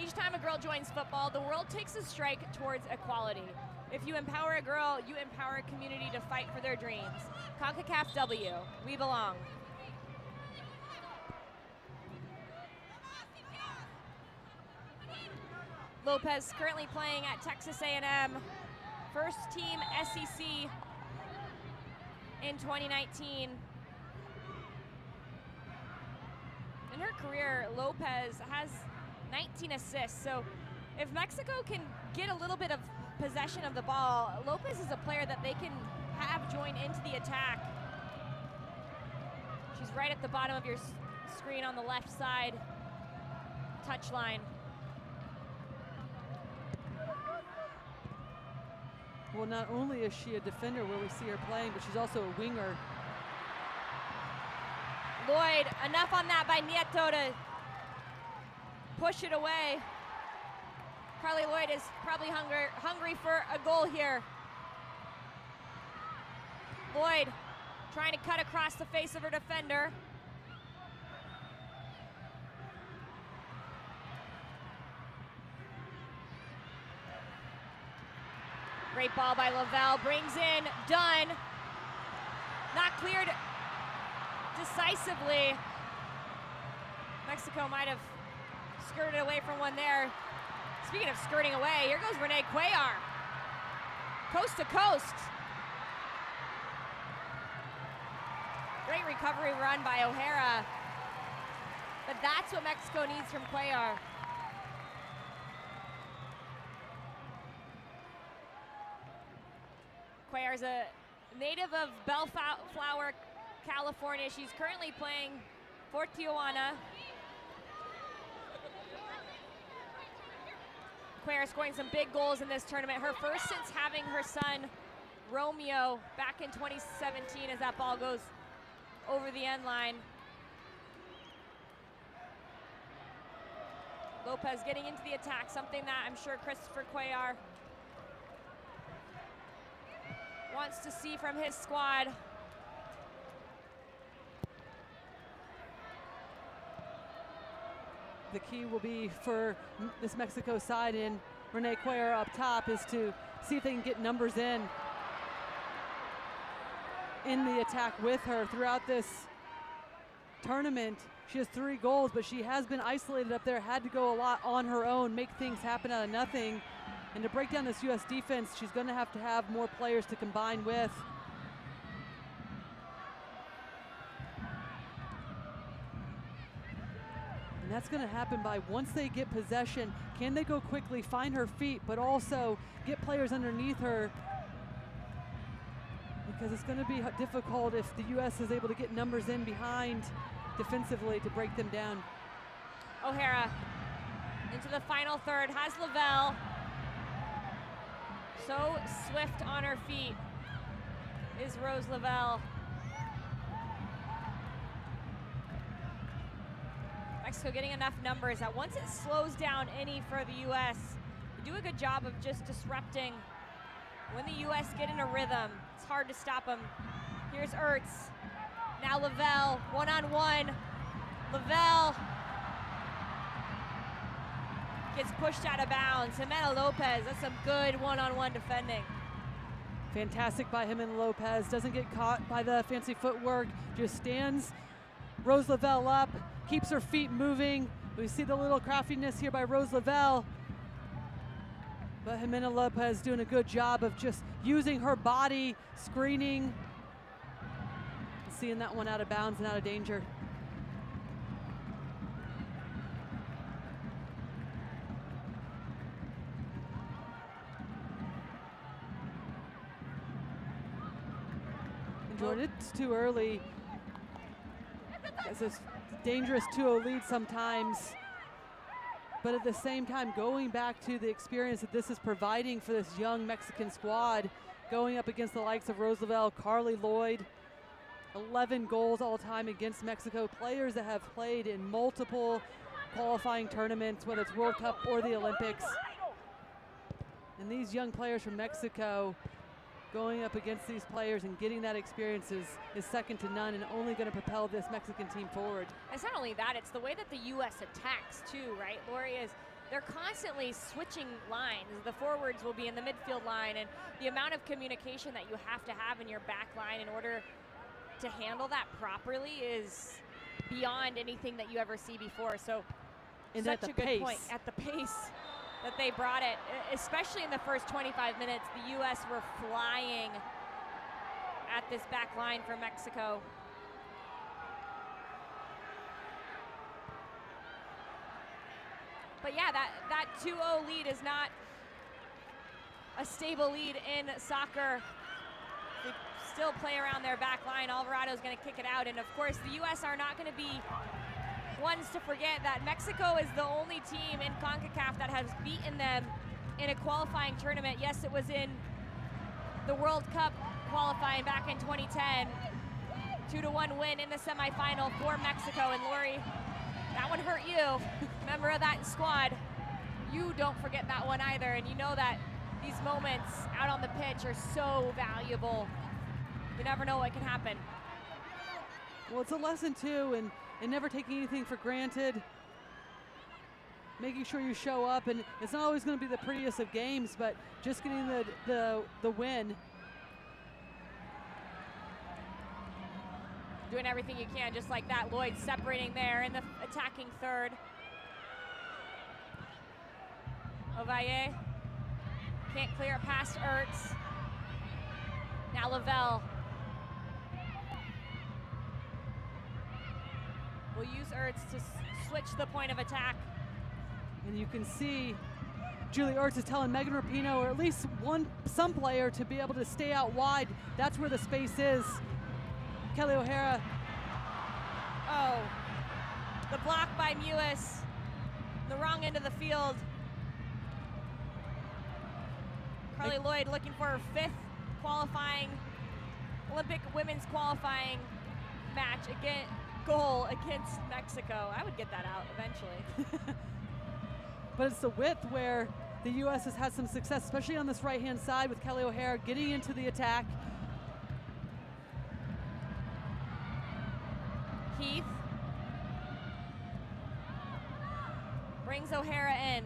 S1: Each time a girl joins football, the world takes a strike towards equality. If you empower a girl, you empower a community to fight for their dreams. Concacaf W, we belong. Lopez currently playing at Texas A&M, first team SEC in 2019. In her career, Lopez has 19 assists, so if Mexico can get a little bit of possession of the ball, Lopez is a player that they can have join into the attack. She's right at the bottom of your screen on the left side touchline.
S2: Well, not only is she a defender where we see her playing, but she's also a winger.
S1: Lloyd, enough on that by Nieto to push it away. Carly Lloyd is probably hungry for a goal here. Lloyd trying to cut across the face of her defender. Great ball by Lavelle, brings in Dunn. Not cleared decisively. Mexico might have skirted away from one there. Speaking of skirting away, here goes Renee Cuellar. Coast to coast. Great recovery run by O'Hara. But that's what Mexico needs from Cuellar. Cuellar's a native of Bellflower, California. She's currently playing for Tijuana. Cuellar scoring some big goals in this tournament. Her first since having her son, Romeo, back in 2017 as that ball goes over the end line. Lopez getting into the attack, something that I'm sure Christopher Cuellar wants to see from his squad.
S2: The key will be for this Mexico side and Renee Cuellar up top is to see if they can get numbers in the attack with her throughout this tournament. She has 3 goals, but she has been isolated up there, had to go a lot on her own, make things happen out of nothing. And to break down this U.S. defense, she's going to have more players to combine with. And that's going to happen by once they get possession, can they go quickly, find her feet, but also get players underneath her? Because it's going to be difficult if the U.S. is able to get numbers in behind defensively to break them down.
S1: O'Hara into the final third, has Lavelle. So swift on her feet is Rose Lavelle. Mexico getting enough numbers that once it slows down any for the U.S., they do a good job of just disrupting. When the U.S. get in a rhythm, it's hard to stop them. Here's Ertz. Now Lavelle, one-on-one. Lavelle gets pushed out of bounds. Jimena Lopez, that's some good one-on-one defending.
S2: Fantastic by Jimena Lopez. Doesn't get caught by the fancy footwork. Just stands Rose Lavelle up, keeps her feet moving. We see the little craftiness here by Rose Lavelle. But Jimena Lopez doing a good job of just using her body, screening, and seeing that one out of bounds and out of danger. Jordan, it's too early. It's a dangerous 2-0 lead sometimes. But at the same time, going back to the experience that this is providing for this young Mexican squad, going up against the likes of Rose Lavelle, Carly Lloyd, 11 goals all time against Mexico, players that have played in multiple qualifying tournaments, whether it's World Cup or the Olympics. And these young players from Mexico going up against these players and getting that experience is second to none and only going to propel this Mexican team forward.
S1: It's not only that, it's the way that the U.S. attacks too, right? Lori, they're constantly switching lines. The forwards will be in the midfield line, and the amount of communication that you have to have in your back line in order to handle that properly is beyond anything that you ever see before. So
S2: And
S1: such
S2: at the
S1: a good
S2: pace.
S1: point. At the pace that they brought it, especially in the first 25 minutes, the U.S. were flying at this back line for Mexico. But yeah, that 2-0 lead is not a stable lead in soccer. They still play around their back line. Alvarado's going to kick it out. And of course, the U.S. are not going to be ones to forget that Mexico is the only team in Concacaf that has beaten them in a qualifying tournament. Yes, it was in the World Cup qualifying back in 2010. 2-1 win in the semifinal for Mexico. And Lori, that one hurt you, member of that squad. You don't forget that one either, and you know that these moments out on the pitch are so valuable. You never know what can happen.
S2: Well, it's a lesson too, and never taking anything for granted. Making sure you show up, and it's not always going to be the prettiest of games, but just getting the win.
S1: Doing everything you can, just like that. Lloyd separating there in the attacking third. Ovalle can't clear it past Ertz. Now Lavelle. We'll use Ertz to switch the point of attack.
S2: And you can see Julie Ertz is telling Megan Rapinoe, or at least some player, to be able to stay out wide. That's where the space is. Kelly O'Hara.
S1: Oh, the block by Mewis. The wrong end of the field. Carly Lloyd looking for her 5th qualifying Olympic women's qualifying match goal against Mexico. I would get that out eventually.
S2: But it's the width where the U.S. has had some success, especially on this right-hand side with Kelly O'Hara getting into the attack.
S1: Heath brings O'Hara in.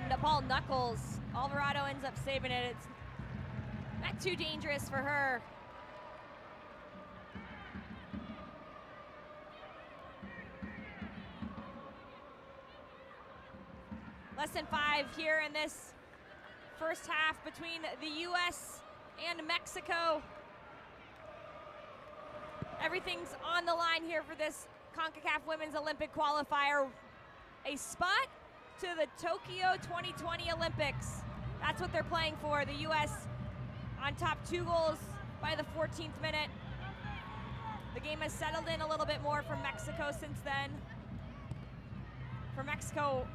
S1: That ball knuckles. Alvarado ends up saving it. It's not too dangerous for her. Less than 5 here in this first half between the U.S. and Mexico. Everything's on the line here for this Concacaf Women's Olympic qualifier. A spot to the Tokyo 2020 Olympics. That's what they're playing for. The U.S. on top 2 goals by the 14th minute. The game has settled in a little bit more for Mexico since then. For Mexico,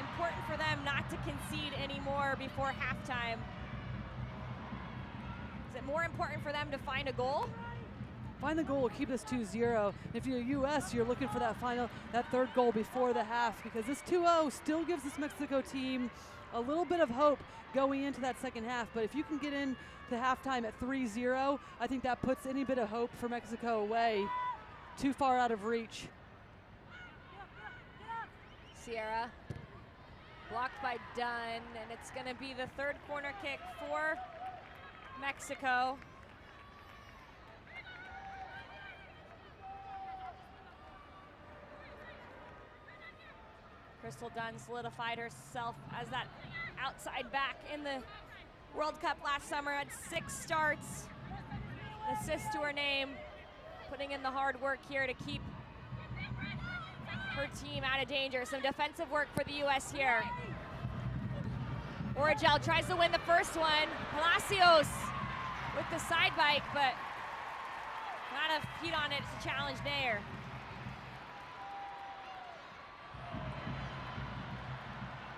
S1: important for them not to concede anymore before halftime. Is it more important for them to find a goal?
S2: Find the goal will keep this 2-0. If you're U.S., you're looking for that 3rd goal before the half, because this 2-0 still gives this Mexico team a little bit of hope going into that second half. But if you can get into halftime at 3-0, I think that puts any bit of hope for Mexico away. Too far out of reach.
S1: Sierra blocked by Dunn, and it's going to be the 3rd corner kick for Mexico. Crystal Dunn solidified herself as that outside back in the World Cup last summer. Had 6 starts, an assist to her name, putting in the hard work here to keep her team out of danger. Some defensive work for the U.S. here. Origel tries to win the first one. Palacios with the side bike, but not enough heat on it to challenge there.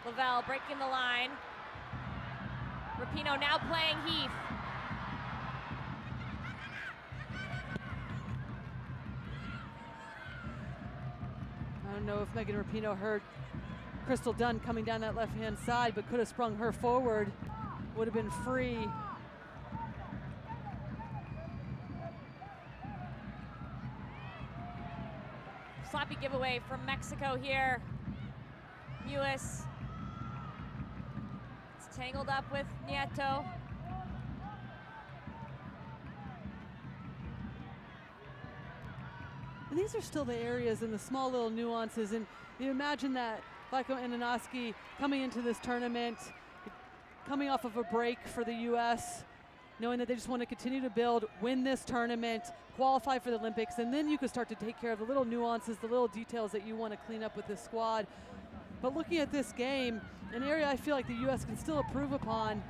S1: Lavelle breaking the line. Rapinoe now playing Heath.
S2: I don't know if Megan Rapinoe heard Crystal Dunn coming down that left-hand side, but could have sprung her forward, would have been free.
S1: Sloppy giveaway from Mexico here. US. It's tangled up with Nieto.
S2: And these are still the areas and the small little nuances. And you imagine that Vlatko Andonovski coming into this tournament, coming off of a break for the US, knowing that they just want to continue to build, win this tournament, qualify for the Olympics, and then you can start to take care of the little nuances, the little details that you want to clean up with this squad. But looking at this game, an area I feel like the US can still improve upon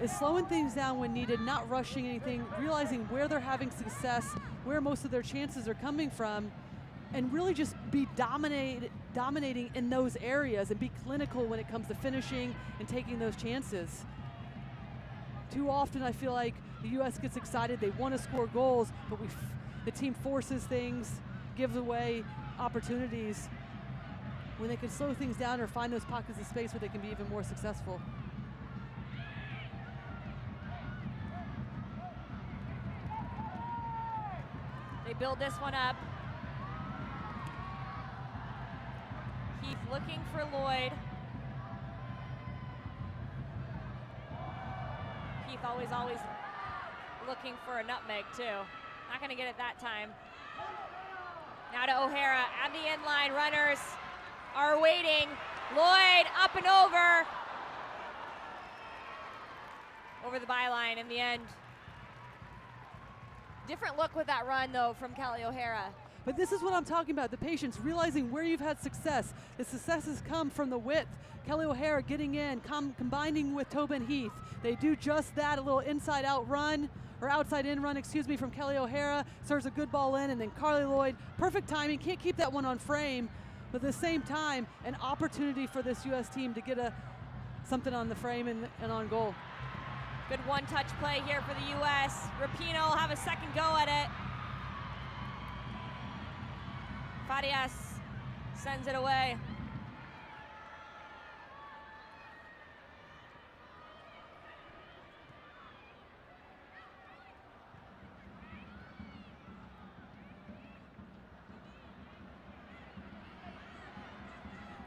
S2: is slowing things down when needed, not rushing anything, realizing where they're having success, where most of their chances are coming from, and really just be dominating in those areas and be clinical when it comes to finishing and taking those chances. Too often I feel like the US gets excited, they want to score goals, but the team forces things, gives away opportunities when they can slow things down or find those pockets of space where they can be even more successful.
S1: They build this one up. Heath looking for Lloyd. Heath always looking for a nutmeg too. Not gonna get it that time. Now to O'Hara at the end line. Runners are waiting. Lloyd up and over the byline in the end. Different look with that run though from Kelly O'Hara.
S2: But this is what I'm talking about, the patience, realizing where you've had success. The success has come from the width. Kelly O'Hara getting in, combining with Tobin Heath. They do just that, a little inside out run, or outside in run, excuse me, from Kelly O'Hara. Serves a good ball in, and then Carly Lloyd, perfect timing, can't keep that one on frame, but at the same time, an opportunity for this US team to get something on the frame and on goal.
S1: Good one-touch play here for the US. Rapinoe will have a second go at it. Farias sends it away.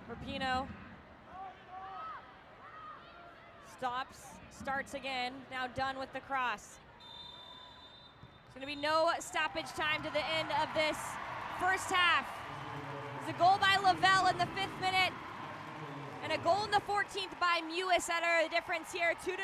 S1: Rapinoe stops, starts again, now done with the cross. There's going to be no stoppage time to the end of this first half. There's a goal by Lavelle in the 5th minute and a goal in the 14th by Mewis that are the difference here. 2-0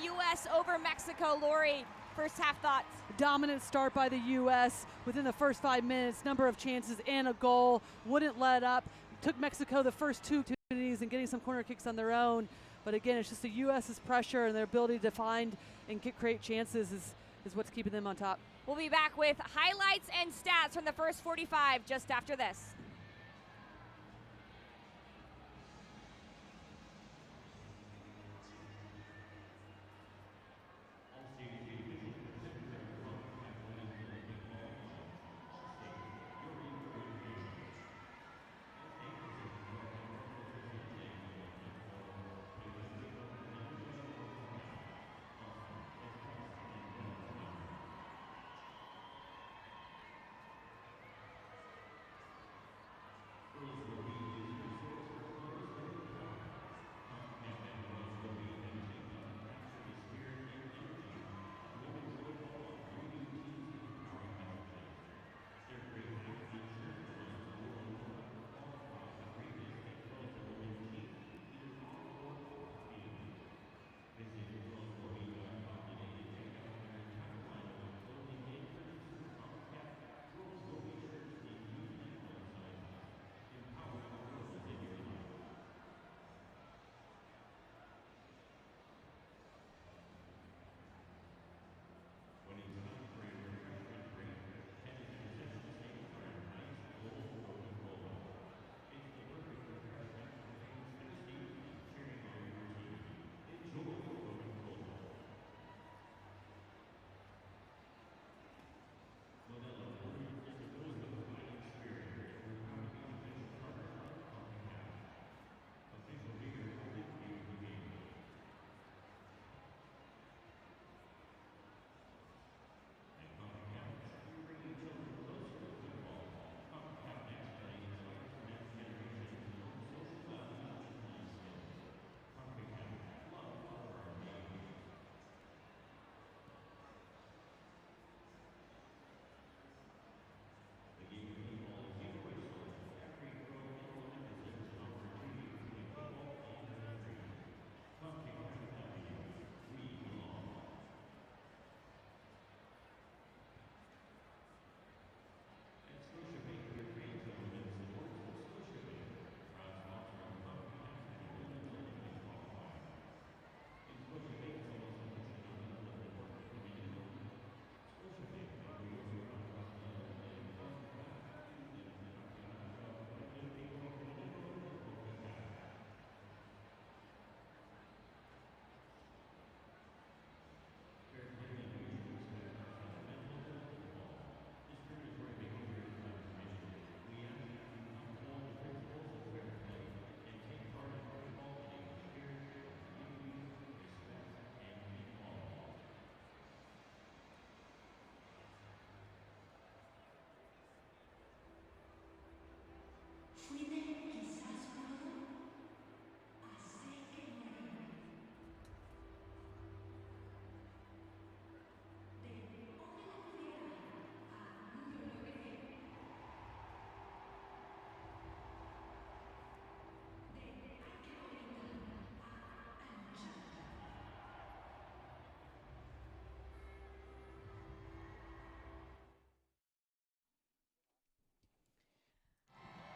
S1: US over Mexico. Lori, first half thoughts?
S2: Dominant start by the US within the first 5 minutes, number of chances and a goal, wouldn't let up. Took Mexico the first 2 opportunities and getting some corner kicks on their own. But again, it's just the US's pressure and their ability to find and create chances is what's keeping them on top.
S1: We'll be back with highlights and stats from the first 45 just after this.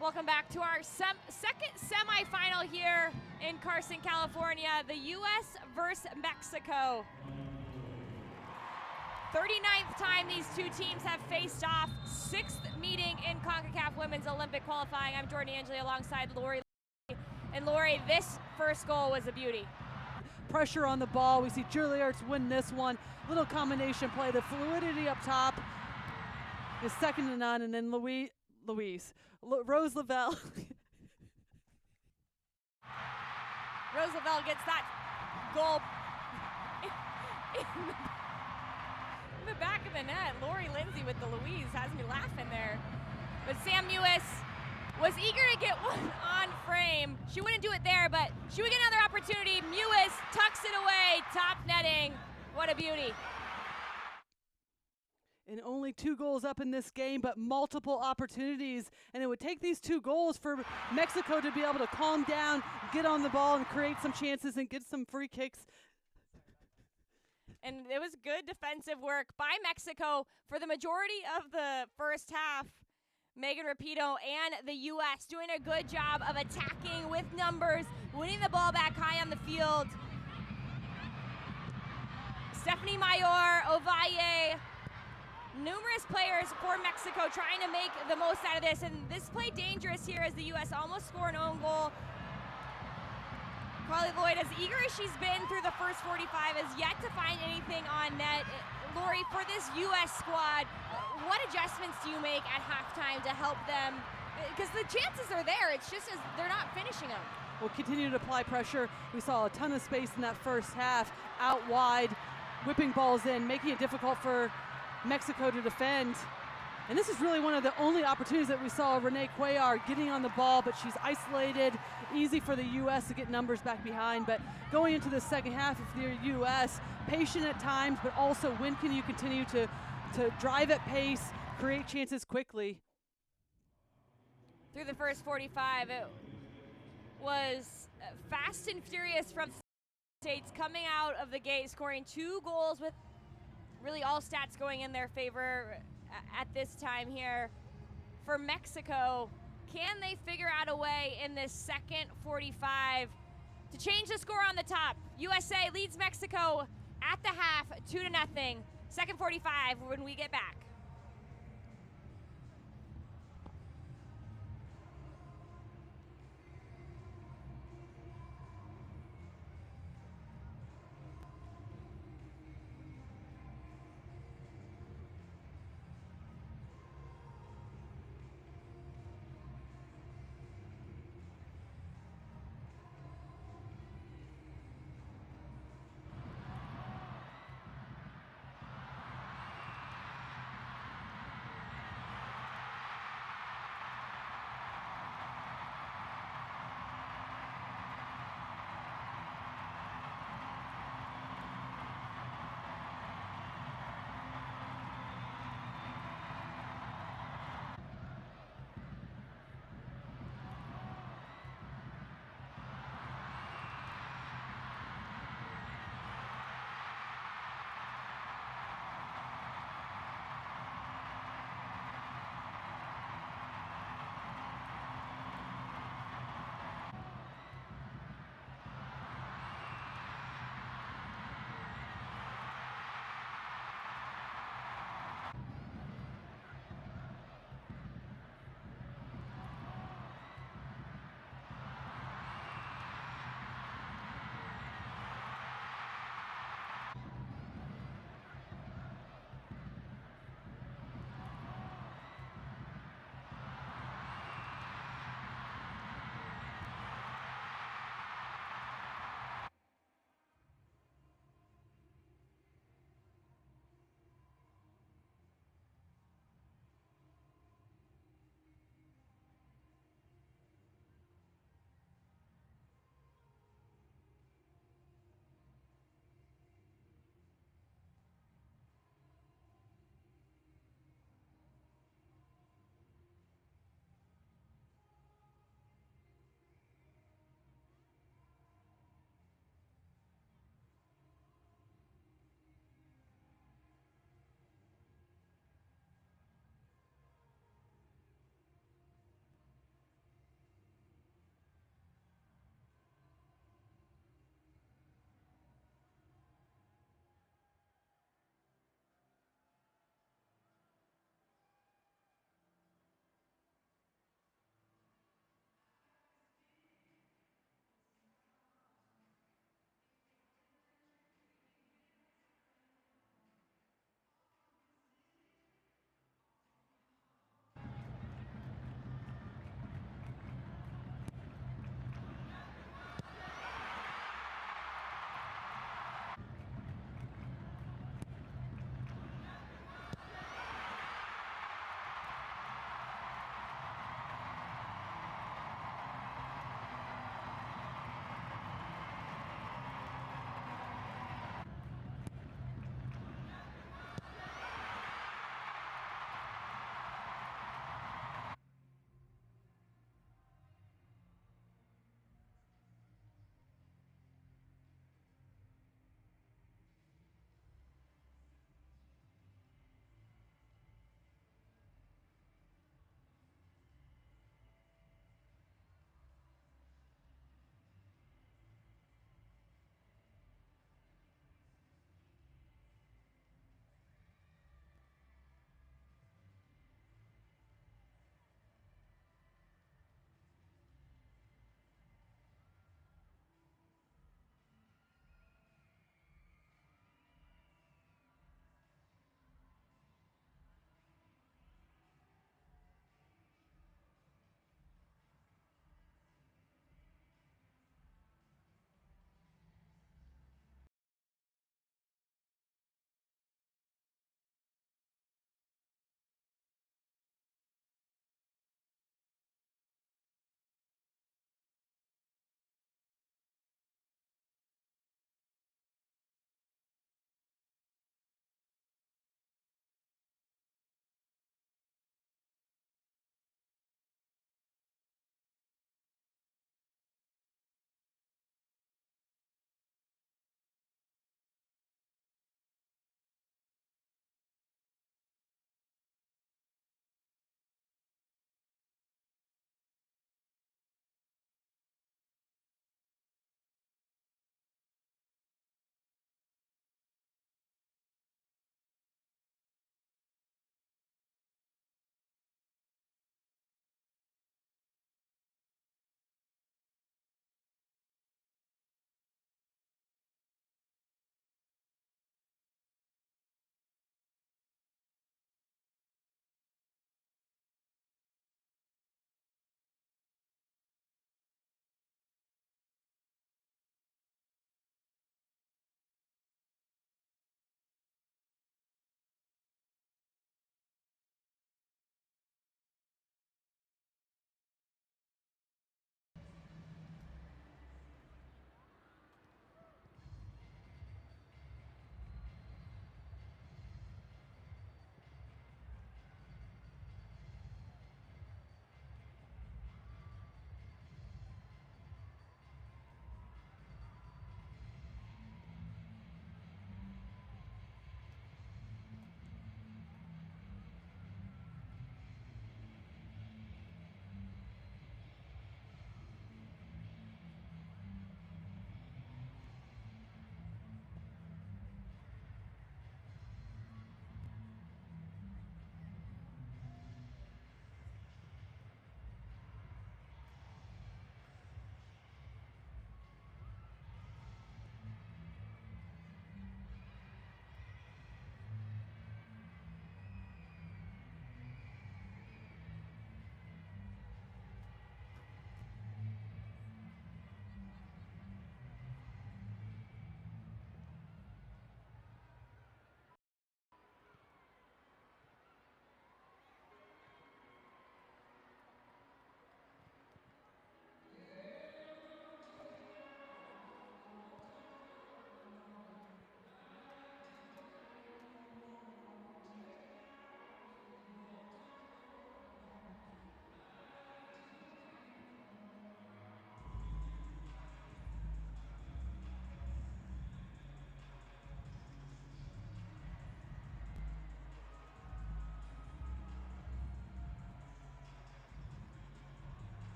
S1: Welcome back to our second semifinal here in Carson, California, the US versus Mexico. 39th time these two teams have faced off, 6th meeting in Concacaf Women's Olympic qualifying. I'm Jordan Angeli alongside Lori. And Lori, this first goal was a beauty.
S2: Pressure on the ball. We see Juilliards win this one. Little combination play. The fluidity up top is second to none. And then Rose Lavelle.
S1: Rose Lavelle gets that goal in the back of the net. Lori Lindsay with the Louise has me laughing there. But Sam Mewis was eager to get one on frame. She wouldn't do it there, but she would get another opportunity. Mewis tucks it away, top netting. What a beauty.
S2: And only 2 goals up in this game, but multiple opportunities. And it would take these 2 goals for Mexico to be able to calm down, get on the ball, and create some chances and get some free kicks.
S1: And it was good defensive work by Mexico for the majority of the first half. Megan Rapito and the U.S. doing a good job of attacking with numbers, winning the ball back high on the field. Stephanie Mayor, Ovalle, numerous players for Mexico trying to make the most out of this, and this played dangerous here as the U.S. almost scored an own goal. Carly Lloyd, as eager as she's been through the first 45, has yet to find anything on net. Lori, for this U.S. squad, what adjustments do you make at halftime to help them? Because the chances are there, it's just as they're not finishing them.
S2: We'll continue to apply pressure. We saw a ton of space in that first half, out wide, whipping balls in, making it difficult for Mexico to defend. And this is really one of the only opportunities that we saw Renee Cuellar getting on the ball, but she's isolated. Easy for the U.S. to get numbers back behind. But going into the second half, if you're U.S., patient at times, but also when can you continue to drive at pace, create chances quickly?
S1: Through the first 45, it was fast and furious from States coming out of the gate, scoring 2 goals with really all stats going in their favor at this time here. For Mexico, can they figure out a way in this second 45 to change the score on the top? USA leads Mexico at the half 2-0. Second 45 when we get back.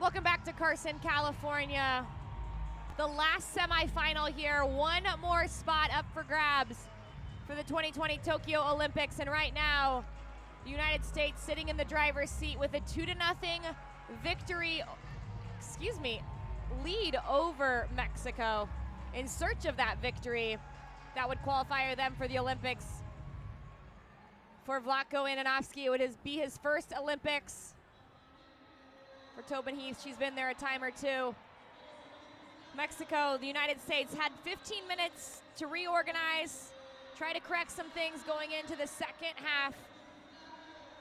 S1: Welcome back to Carson, California. The last semifinal here, one more spot up for grabs for the 2020 Tokyo Olympics. And right now, the United States sitting in the driver's seat with a 2-0 victory, lead over Mexico in search of that victory that would qualify them for the Olympics. For Vlatko Ananovsky, it would be his first Olympics. For Tobin Heath, she's been there a time or two. Mexico, the United States, had 15 minutes to reorganize, try to correct some things going into the second half.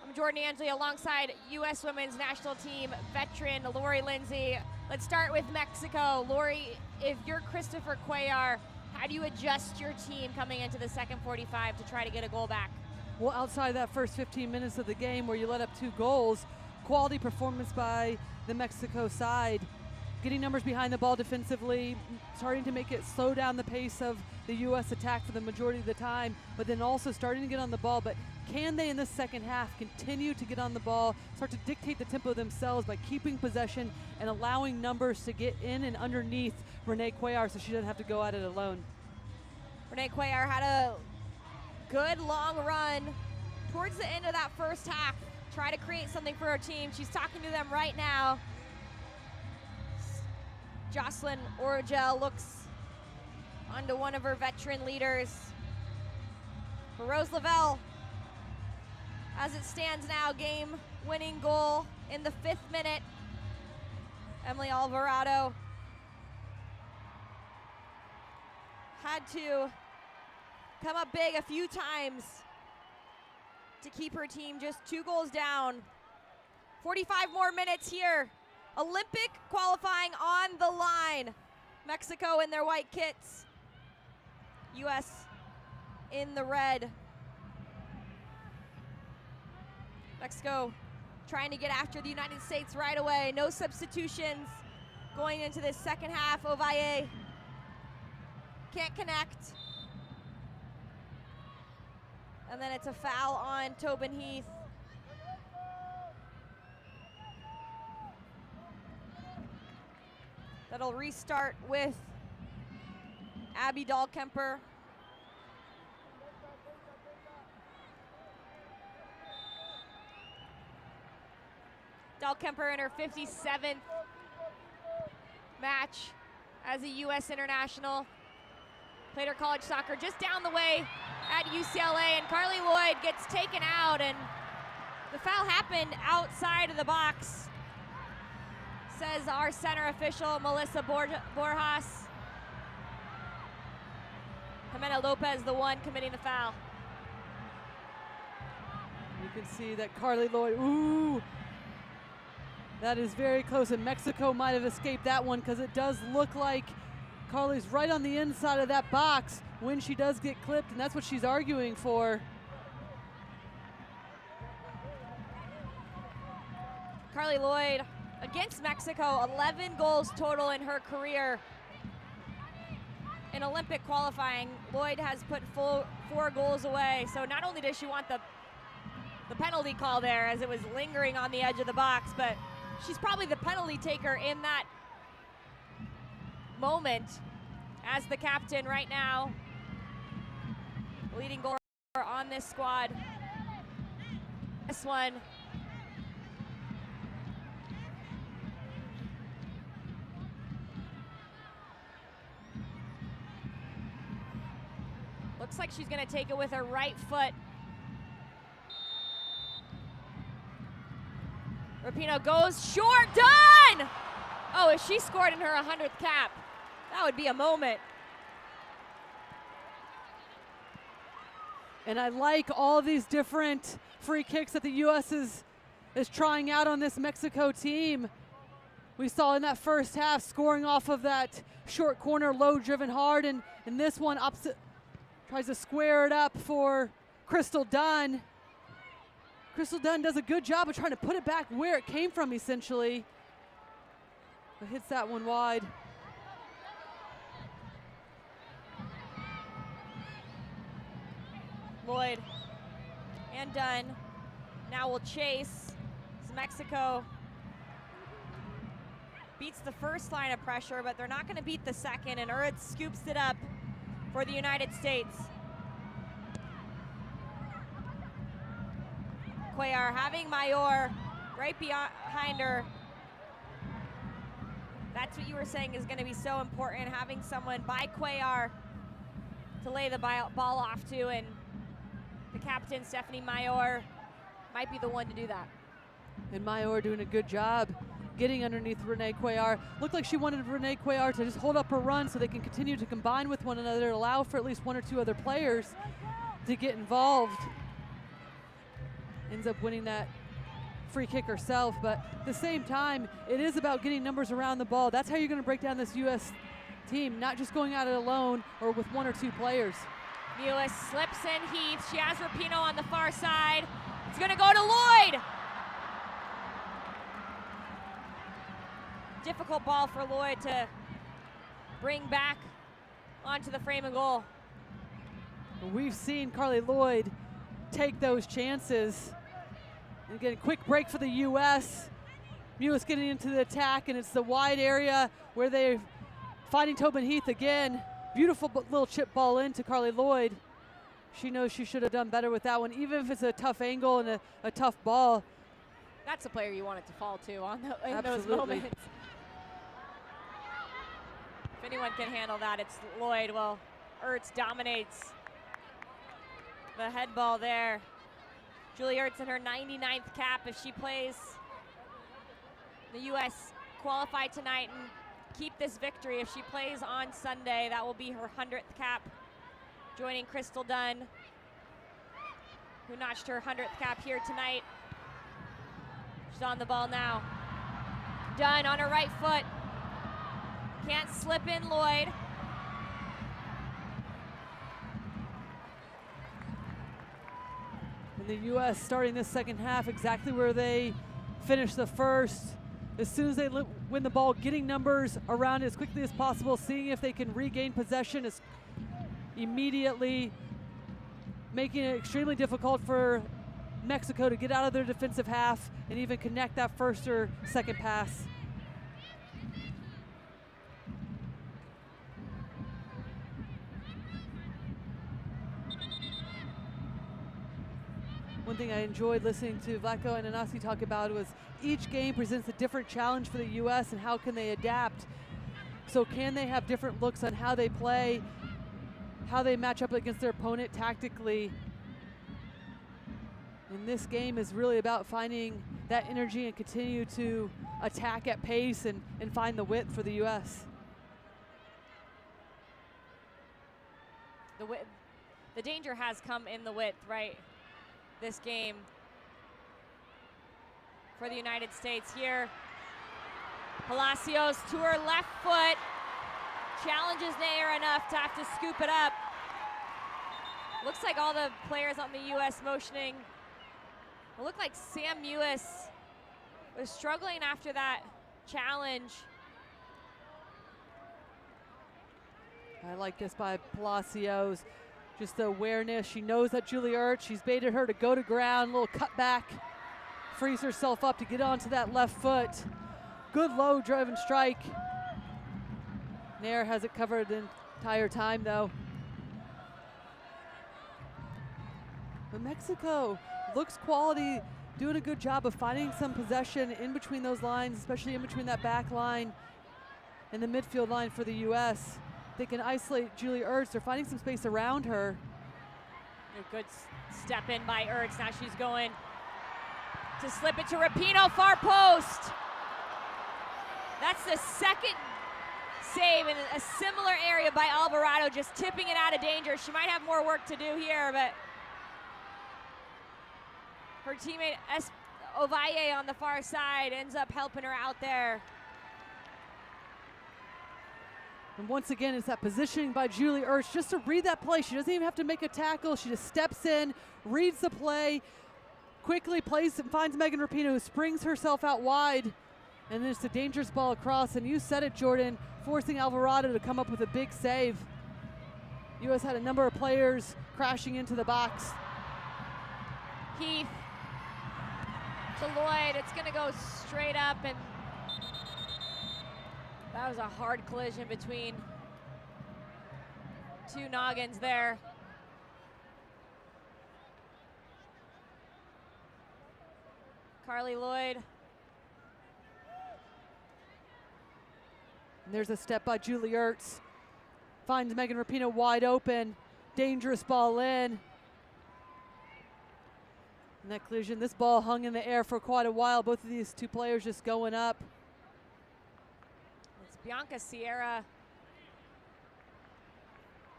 S1: I'm Jordan Angley alongside U.S. Women's National Team veteran Lori Lindsay. Let's start with Mexico. Lori, if you're Christopher Cuellar, how do you adjust your team coming into the second 45 to try to get a goal back?
S2: Well, outside that first 15 minutes of the game where you let up 2 goals, quality performance by the Mexico side, getting numbers behind the ball defensively, starting to make it slow down the pace of the U.S. attack for the majority of the time, but then also starting to get on the ball. But can they, in this second half, continue to get on the ball, start to dictate the tempo themselves by keeping possession and allowing numbers to get in and underneath Renee Cuellar so she doesn't have to go at it alone?
S1: Renee Cuellar had a good long run towards the end of that first half. Try to create something for her team. She's talking to them right now. Jocelyn Orgel looks onto one of her veteran leaders. For Rose Lavelle, as it stands now, game-winning goal in the 5th minute. Emily Alvarado had to come up big a few times to keep her team just 2 goals down. 45 more minutes here. Olympic qualifying on the line. Mexico in their white kits. U.S. in the red. Mexico trying to get after the United States right away. No substitutions going into this second half. Ovalle can't connect. And then it's a foul on Tobin Heath. That'll restart with Abby Dahlkemper. Dahlkemper in her 57th match as a U.S. international. Played her college soccer just down the way at UCLA, and Carly Lloyd gets taken out, and the foul happened outside of the box, says our center official, Melissa Borjas. Jimena Lopez, the one committing the foul.
S2: You can see that Carly Lloyd, ooh, that is very close, and Mexico might have escaped that one because it does look like Carly's right on the inside of that box when she does get clipped, and that's what she's arguing for.
S1: Carly Lloyd against Mexico, 11 goals total in her career. In Olympic qualifying, Lloyd has put 4 goals away, so not only does she want the penalty call there as it was lingering on the edge of the box, but she's probably the penalty taker in that moment as the captain right now. Leading goal on this squad. This one. Looks like she's gonna take it with her right foot. Rapinoe goes short, done! Oh, if she scored in her 100th cap, that would be a moment.
S2: And I like all these different free kicks that the U.S. is trying out on this Mexico team. We saw in that first half scoring off of that short corner, low driven hard, and in this one opposite tries to square it up for Crystal Dunn. Crystal Dunn does a good job of trying to put it back where it came from, essentially. But hits that one wide.
S1: Lloyd and Dunn now will chase. It's Mexico beats the first line of pressure, but they're not going to beat the second, and Urth scoops it up for the United States. Cuellar having Mayor right behind her. That's what you were saying is going to be so important, having someone by Cuellar to lay the ball off to, and the captain, Stephanie Mayor, might be the one to do that.
S2: And Mayor doing a good job getting underneath Renee Cuellar. Looked like she wanted Renee Cuellar to just hold up her run so they can continue to combine with one another, allow for at least one or two other players to get involved. Ends up winning that free kick herself, but at the same time, it is about getting numbers around the ball. That's how you're going to break down this U.S. team, not just going at it alone or with one or two players.
S1: Mewis slips in Heath. She has Rapinoe on the far side. It's going to go to Lloyd. Difficult ball for Lloyd to bring back onto the frame of goal.
S2: We've seen Carly Lloyd take those chances. And again, quick break for the U.S. Mewis getting into the attack, and it's the wide area where they're finding Tobin Heath again. Beautiful little chip ball into Carly Lloyd. She knows she should have done better with that one, even if it's a tough angle and a tough ball.
S1: That's a player you want it to fall to in those
S2: Absolutely.
S1: moments. If anyone can handle that, it's Lloyd. Well, Urth dominates the head ball there. Julie Ertz in her 99th cap. If she plays, the U.S. qualify tonight and keep this victory. If she plays on Sunday, that will be her 100th cap, joining Crystal Dunn, who notched her 100th cap here tonight. She's on the ball now. Dunn on her right foot. Can't slip in Lloyd.
S2: And the U.S. starting this second half exactly where they finished the first. As soon as they win the ball, getting numbers around as quickly as possible, seeing if they can regain possession is immediately, making it extremely difficult for Mexico to get out of their defensive half and even connect that first or second pass. One thing I enjoyed listening to Vlatko and Anasi talk about was each game presents a different challenge for the U.S. and how can they adapt. So can they have different looks on how they play, how they match up against their opponent tactically. And this game is really about finding that energy and continue to attack at pace and find the width for the U.S.
S1: The danger has come in the width, right? This game for the United States here. Palacios to her left foot. Challenges Nair enough to have to scoop it up. Looks like all the players on the U.S. motioning. It looked like Sam Mewis was struggling after that challenge.
S2: I like this by Palacios. Just the awareness. She knows that Julie Ertz, she's baited her to go to ground, little cutback. Frees herself up to get onto that left foot. Good low driven strike. Nair has it covered the entire time though. But Mexico looks quality, doing a good job of finding some possession in between those lines, especially in between that back line and the midfield line for the U.S. They can isolate Julie Ertz. They're finding some space around her.
S1: A good step in by Ertz. Now she's going to slip it to Rapinoe, far post. That's the second save in a similar area by Alvarado, just tipping it out of danger. She might have more work to do here, but her teammate Ovalle on the far side ends up helping her out there.
S2: And once again, it's that positioning by Julie Ertz just to read that play. She doesn't even have to make a tackle. She just steps in, reads the play, quickly plays and finds Megan Rapinoe, who springs herself out wide. And then it's a dangerous ball across. And you said it, Jordan, forcing Alvarado to come up with a big save. U.S. had a number of players crashing into the box.
S1: Heath to Lloyd. It's going to go straight up, and That was a hard collision between two noggins there. Carly Lloyd.
S2: And there's a step by Julie Ertz. Finds Megan Rapinoe wide open. Dangerous ball in. And that collision, this ball hung in the air for quite a while. Both of these two players just going up.
S1: It's Bianca Sierra,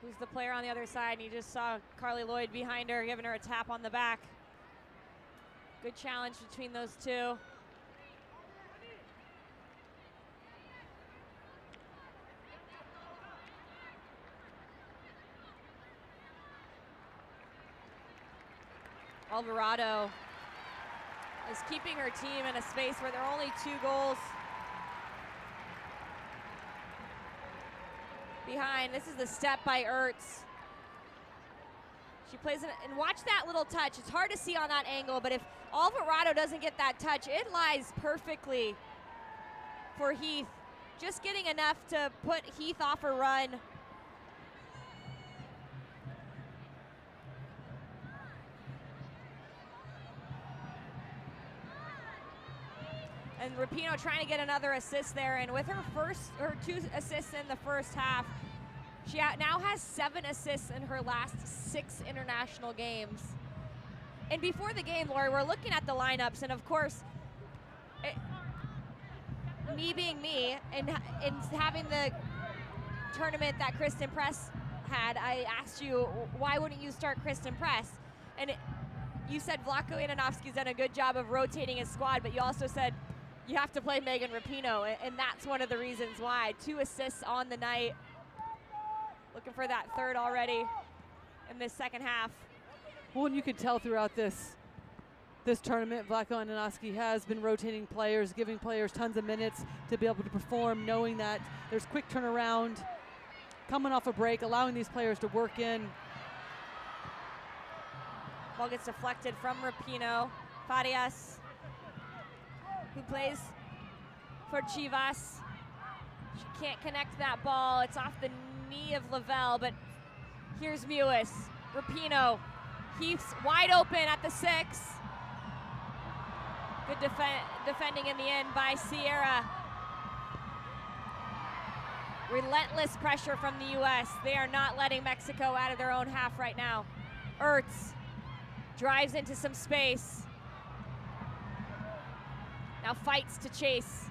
S1: who's the player on the other side, and you just saw Carly Lloyd behind her, giving her a tap on the back. Good challenge between those two. Alvarado is keeping her team in a space where there are only 2 goals behind. This is the step by Ertz. She plays it, and watch that little touch. It's hard to see on that angle, but if Alvarado doesn't get that touch, it lies perfectly for Heath. Just getting enough to put Heath off her run. And Rapinoe trying to get another assist there, and with her 2 assists in the first half, she now has 7 assists in her last 6 international games. And before the game, Lori, we're looking at the lineups, and of course, me being me, and having the tournament that Kristen Press had, I asked you, why wouldn't you start Kristen Press? And you said Vlatko Ananovsky's done a good job of rotating his squad, but you also said you have to play Megan Rapinoe, and that's one of the reasons why. 2 assists on the night. Looking for that 3rd already in this second half.
S2: Well, and you can tell throughout this tournament, Vlatko Ananovsky has been rotating players, giving players tons of minutes to be able to perform, knowing that there's quick turnaround, coming off a break, allowing these players to work in.
S1: Ball gets deflected from Rapinoe. Farias, who plays for Chivas. She can't connect that ball. It's off the knee of Lavelle, but here's Mewis. Rapinoe. Heath's wide open at the 6. Good defending in the end by Sierra. Relentless pressure from the U.S. They are not letting Mexico out of their own half right now. Ertz drives into some space. Now fights to chase.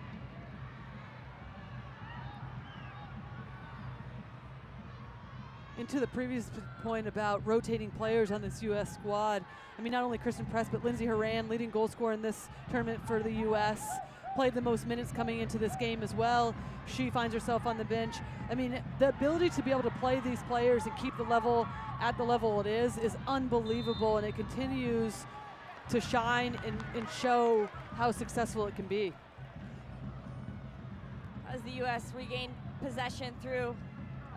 S2: And to the previous point about rotating players on this U.S. squad, I mean, not only Kristen Press, but Lindsey Horan, leading goal scorer in this tournament for the U.S., played the most minutes coming into this game as well. She finds herself on the bench. I mean, the ability to be able to play these players and keep the level at the level it is unbelievable, and it continues to shine and show how successful it can be.
S1: As the U.S. regained possession through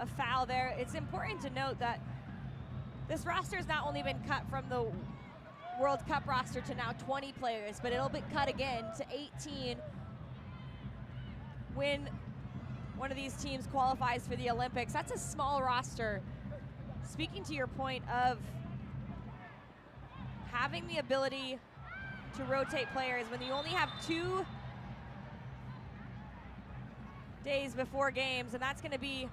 S1: a foul there, it's important to note that this roster has not only been cut from the World Cup roster to now 20 players, but it'll be cut again to 18 when one of these teams qualifies for the Olympics. That's a small roster. Speaking to your point of having the ability to rotate players when you only have 2 days before games, and that's going to be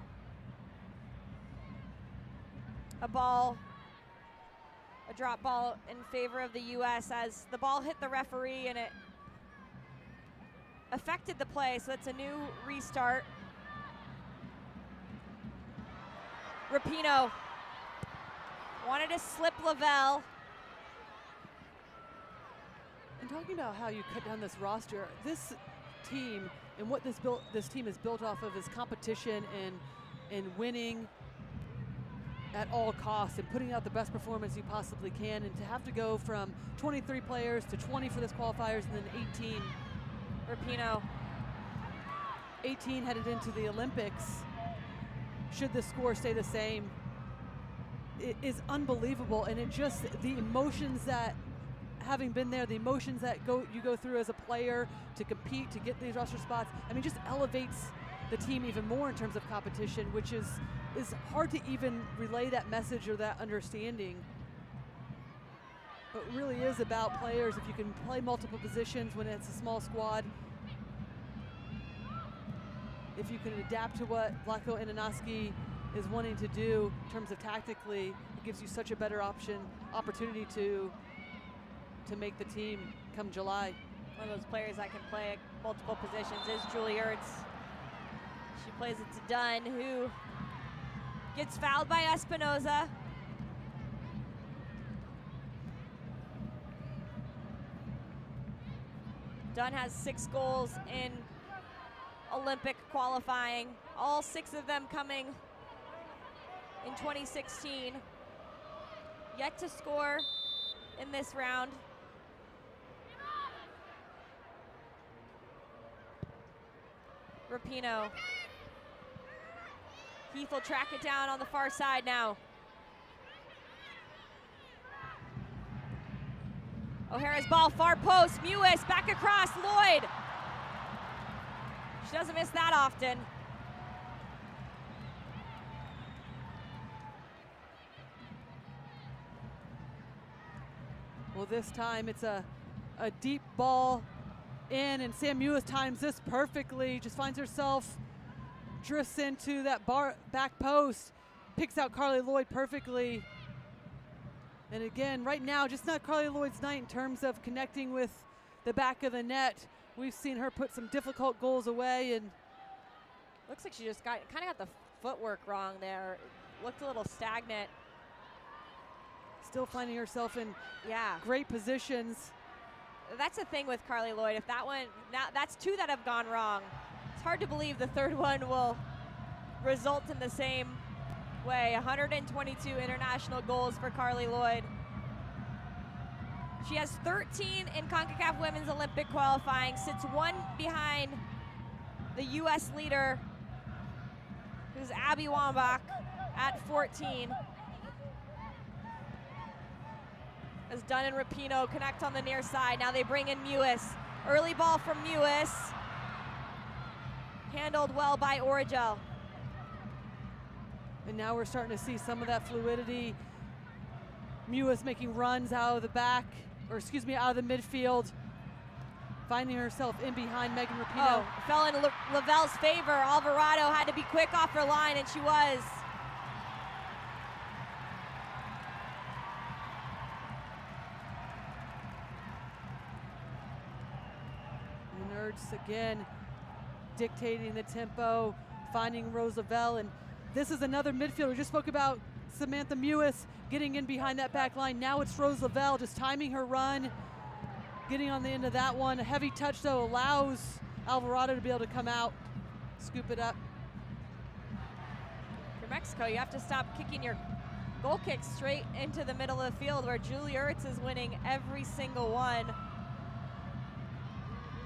S1: a drop ball in favor of the U.S. as the ball hit the referee and it affected the play, so it's a new restart. Rapinoe wanted to slip Lavelle.
S2: And talking about how you cut down this roster, this team and what this team is built off of is competition and winning at all costs and putting out the best performance you possibly can, and to have to go from 23 players to 20 for this qualifiers and then 18.
S1: Rapinoe.
S2: 18 headed into the Olympics. Should the score stay the same, it is unbelievable, and it just, the emotions that, having been there, the emotions that you go through as a player to compete, to get these roster spots, I mean, just elevates the team even more in terms of competition, which is hard to even relay that message or that understanding. But it really is about players. If you can play multiple positions when it's a small squad, if you can adapt to what Vlatko Ananoski is wanting to do in terms of tactically, it gives you such a better opportunity to make the team come July.
S1: One of those players that can play multiple positions is Julie Ertz. She plays it to Dunn, who gets fouled by Espinoza. Dunn has 6 goals in Olympic qualifying, all 6 of them coming in 2016. Yet to score in this round. Rapinoe. Heath will track it down on the far side now. O'Hara's ball, far post, Mewis back across, Lloyd. She doesn't miss that often.
S2: Well, this time it's a deep ball in, and Sam Mewis times this perfectly, just finds herself, drifts into that back post, picks out Carly Lloyd perfectly. And again, right now, just not Carly Lloyd's night in terms of connecting with the back of the net. We've seen her put some difficult goals away, and
S1: looks like she just kind of got the footwork wrong there. Looked a little stagnant.
S2: Still finding herself in
S1: yeah,
S2: great positions.
S1: That's the thing with Carly Lloyd. If that one, now that's 2 that have gone wrong. It's hard to believe the third one will result in the same way. 122 international goals for Carly Lloyd. She has 13 in Concacaf Women's Olympic qualifying, sits 1 behind the US leader, who's Abby Wambach at 14. As Dunn and Rapinoe connect on the near side. Now they bring in Mewis. Early ball from Mewis. Handled well by Origel.
S2: And now we're starting to see some of that fluidity. Mewis making runs out of the back, or excuse me, out of the midfield. Finding herself in behind Megan Rapinoe.
S1: Oh, fell in Lavelle's favor. Alvarado had to be quick off her line, and she was.
S2: Again, dictating the tempo, finding Rose Lavelle, and this is another midfielder. We just spoke about Samantha Mewis getting in behind that back line. Now it's Rose Lavelle just timing her run, getting on the end of that one. A heavy touch, though, allows Alvarado to be able to come out, scoop it up.
S1: For Mexico, you have to stop kicking your goal kicks straight into the middle of the field, where Julie Ertz is winning every single one.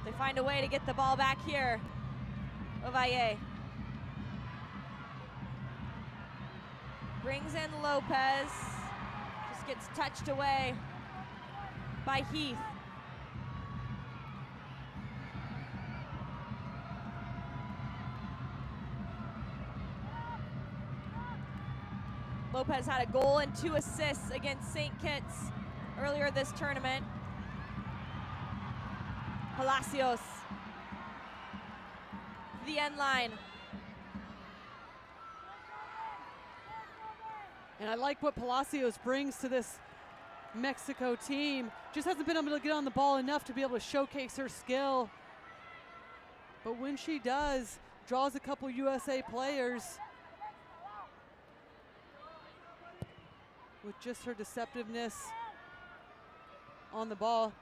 S1: They find a way to get the ball back here. Ovalle brings in Lopez, just gets touched away by Heath. Lopez had a goal and 2 assists against St. Kitts earlier this tournament. Palacios, the end line.
S2: And I like what Palacios brings to this Mexico team. Just hasn't been able to get on the ball enough to be able to showcase her skill. But when she does, draws a couple USA players with just her deceptiveness on the ball.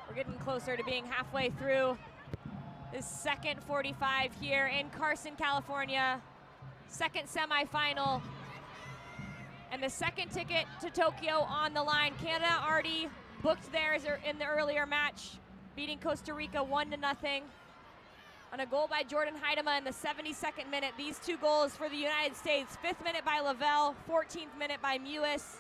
S1: We're getting closer to being halfway through This second 45 here in Carson, California. Second semifinal. And the second ticket to Tokyo on the line. Canada already booked theirs in the earlier match, beating Costa Rica 1-0 on a goal by Jordan Huitema in the 72nd minute. These two goals for the United States, 5th minute by Lavelle, 14th minute by Mewis.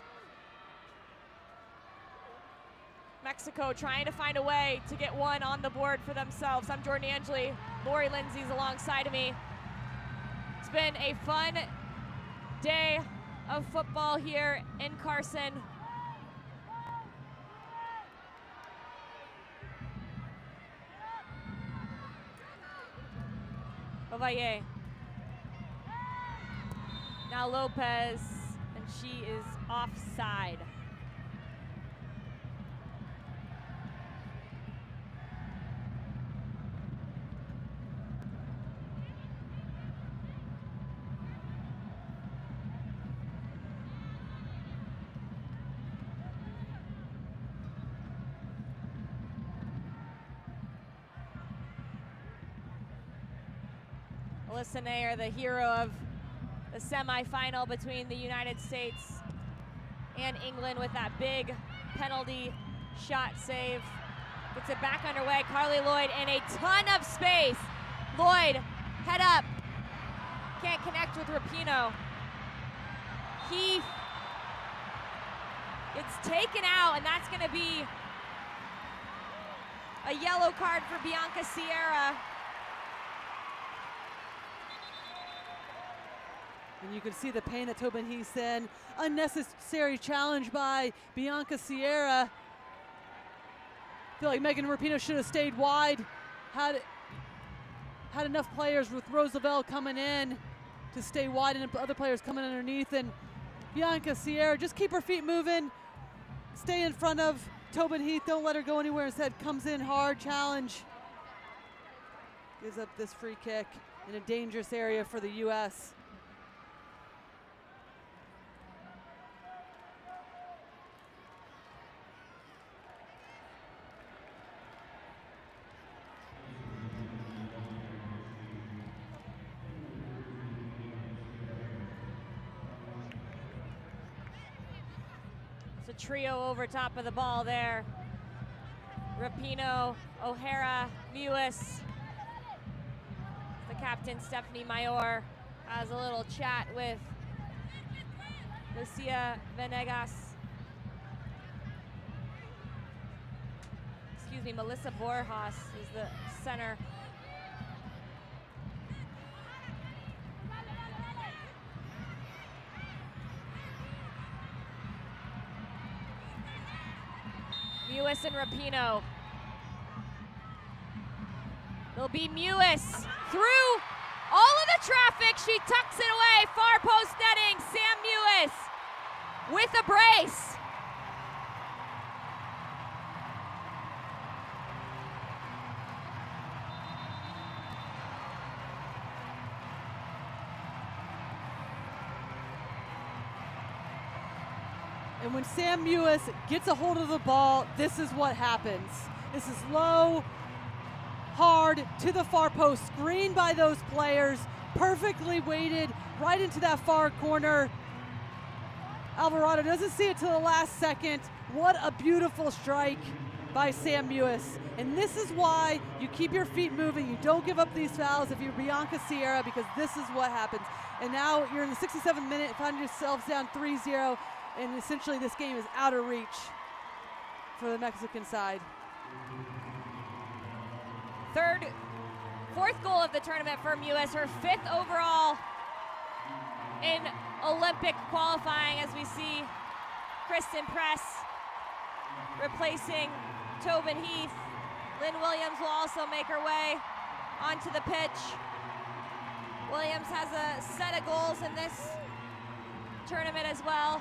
S1: Mexico trying to find a way to get one on the board for themselves. I'm Jordan Angeli, Lori Lindsay's alongside of me. It's been a fun day of football here in Carson. Ovalle. Now Lopez, and she is offside. Alyssa Nair, the hero of the semifinal between the United States and England with that big penalty shot save. Gets it back underway. Carly Lloyd in a ton of space. Lloyd, head up. Can't connect with Rapinoe. He gets taken out, and that's going to be a yellow card for Bianca Sierra.
S2: And you can see the pain that Tobin Heath's in. Unnecessary challenge by Bianca Sierra. I feel like Megan Rapinoe should have stayed wide. Had enough players with Rose Lavelle coming in to stay wide and other players coming underneath. And Bianca Sierra, just keep her feet moving. Stay in front of Tobin Heath. Don't let her go anywhere. Instead, comes in hard, challenge. Gives up this free kick in a dangerous area for the U.S.
S1: It's a trio over top of the ball there. Rapinoe, O'Hara, Mewis. The captain, Stephanie Mayor, has a little chat with Lucia Venegas. Excuse me, Melissa Borjas is the center. Mewis and Rapinoe. It'll be Mewis through all of the traffic. She tucks it away. Far post netting. Sam Mewis with a brace.
S2: And when Sam Mewis gets a hold of the ball, this is what happens. This is low, hard, to the far post, screened by those players, perfectly weighted right into that far corner. Alvarado doesn't see it till the last second. What a beautiful strike by Sam Mewis. And this is why you keep your feet moving. You don't give up these fouls if you're Bianca Sierra, because this is what happens. And now you're in the 67th minute, find yourselves down 3-0. And essentially this game is out of reach for the Mexican side.
S1: Fourth goal of the tournament for Mewis, her 5th overall in Olympic qualifying, as we see Kristen Press replacing Tobin Heath. Lynn Williams will also make her way onto the pitch. Williams has a set of goals in this tournament as well.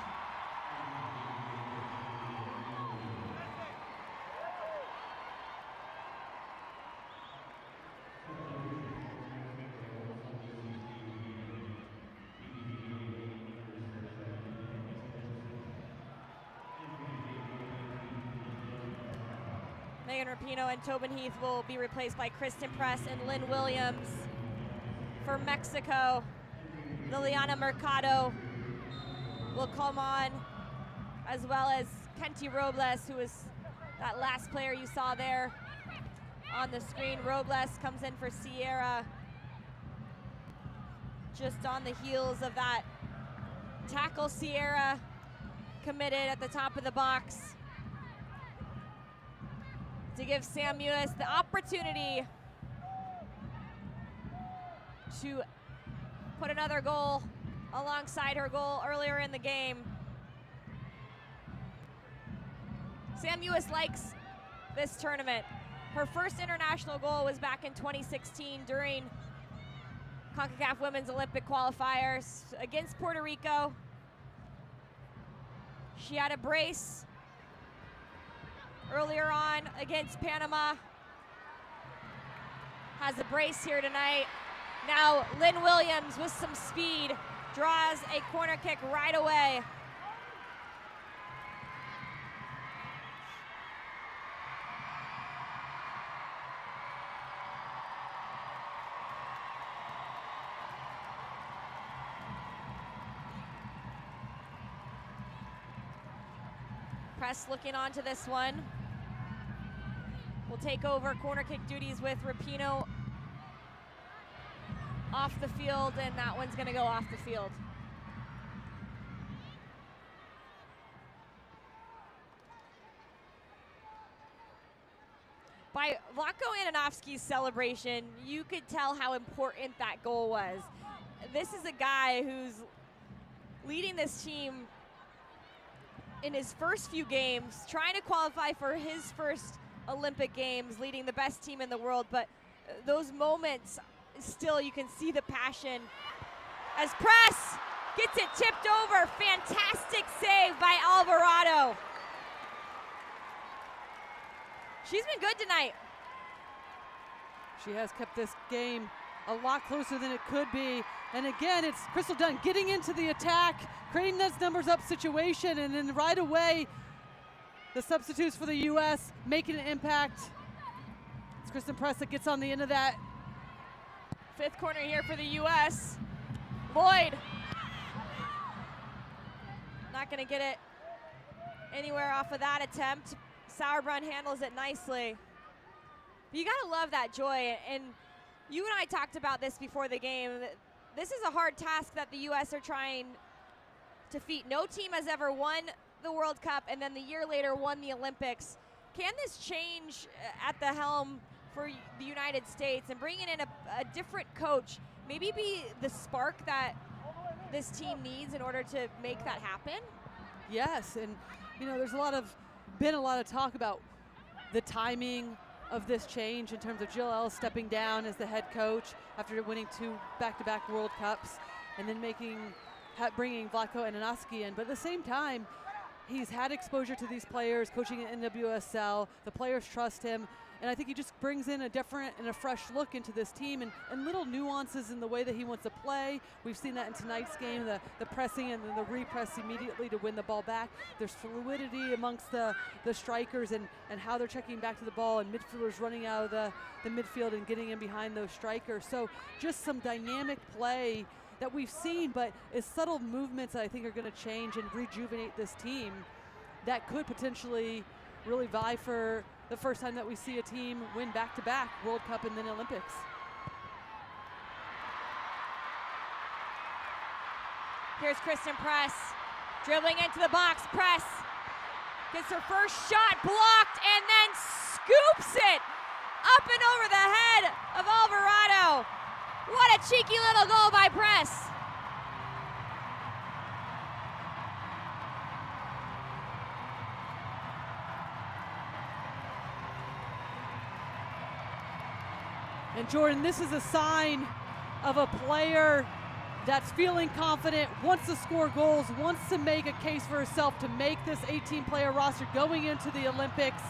S1: Megan Rapinoe and Tobin Heath will be replaced by Kristen Press and Lynn Williams. For Mexico, Liliana Mercado will come on, as well as Kenty Robles, who is that last player you saw there on the screen. Robles comes in for Sierra, just on the heels of that tackle Sierra committed at the top of the box to give Sam Mewis the opportunity to put another goal alongside her goal earlier in the game. Sam Mewis likes this tournament. Her first international goal was back in 2016 during Concacaf Women's Olympic Qualifiers against Puerto Rico. She had a brace earlier on against Panama. Has a brace here tonight. Now Lynn Williams with some speed draws a corner kick right away. Press looking onto this one. Will take over corner kick duties with Rapinoe off the field, and that one's gonna go off the field. By Vlatko Ananovsky's celebration, you could tell how important that goal was. This is a guy who's leading this team in his first few games, trying to qualify for his first Olympic Games, leading the best team in the world, but those moments, still you can see the passion. As Press gets it tipped over, fantastic save by Alvarado. She's been good tonight.
S2: She has kept this game a lot closer than it could be. And again, it's Crystal Dunn getting into the attack, creating those numbers up situation, and then right away, the substitutes for the US making an impact. It's Kristen Press that gets on the end of that.
S1: Fifth corner here for the US. Lloyd. Not gonna get it anywhere off of that attempt. Sauerbrunn handles it nicely. But you gotta love that joy, and you and I talked about this before the game. This is a hard task that the US are trying to feat. No team has ever won the World Cup and then the year later won the Olympics. Can this change at the helm for the United States and bringing in a different coach, maybe be the spark that this team needs in order to make that happen?
S2: Yes, and you know, there's been a lot of talk about the timing of this change in terms of Jill Ellis stepping down as the head coach after winning 2 back-to-back World Cups, and then bringing Vlatko Ananovsky in. But at the same time, he's had exposure to these players, coaching at NWSL. The players trust him, and I think he just brings in a different and a fresh look into this team, and little nuances in the way that he wants to play. We've seen that in tonight's game, the pressing and then the repress immediately to win the ball back. There's fluidity amongst the strikers and how they're checking back to the ball, and midfielders running out of the midfield and getting in behind those strikers. So just some dynamic play that we've seen, but it's subtle movements that I think are going to change and rejuvenate this team that could potentially really vie for the first time that we see a team win back-to-back World Cup and then Olympics.
S1: Here's Kristen Press, dribbling into the box. Press gets her first shot blocked and then scoops it up and over the head of Alvarado. What a cheeky little goal by Press.
S2: And Jordan, this is a sign of a player that's feeling confident, wants to score goals, wants to make a case for herself to make this 18-player roster going into the Olympics.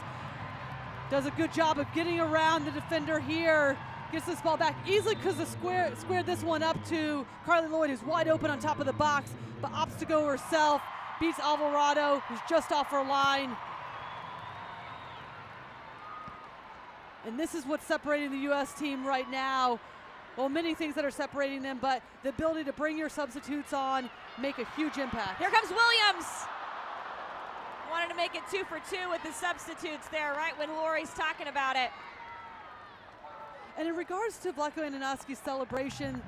S2: Does a good job of getting around the defender here. Gets this ball back easily because the squared this one up to Carly Lloyd, who's wide open on top of the box, but opts to go herself, beats Alvarado, who's just off her line. And this is what's separating the U.S. team right now. Well, many things that are separating them, but the ability to bring your substitutes on, make a huge impact.
S1: Here comes Williams. Wanted to make it 2 for 2 with the substitutes there, right when Lori's talking about it.
S2: And in regards to Vlatko Ananoski's celebration,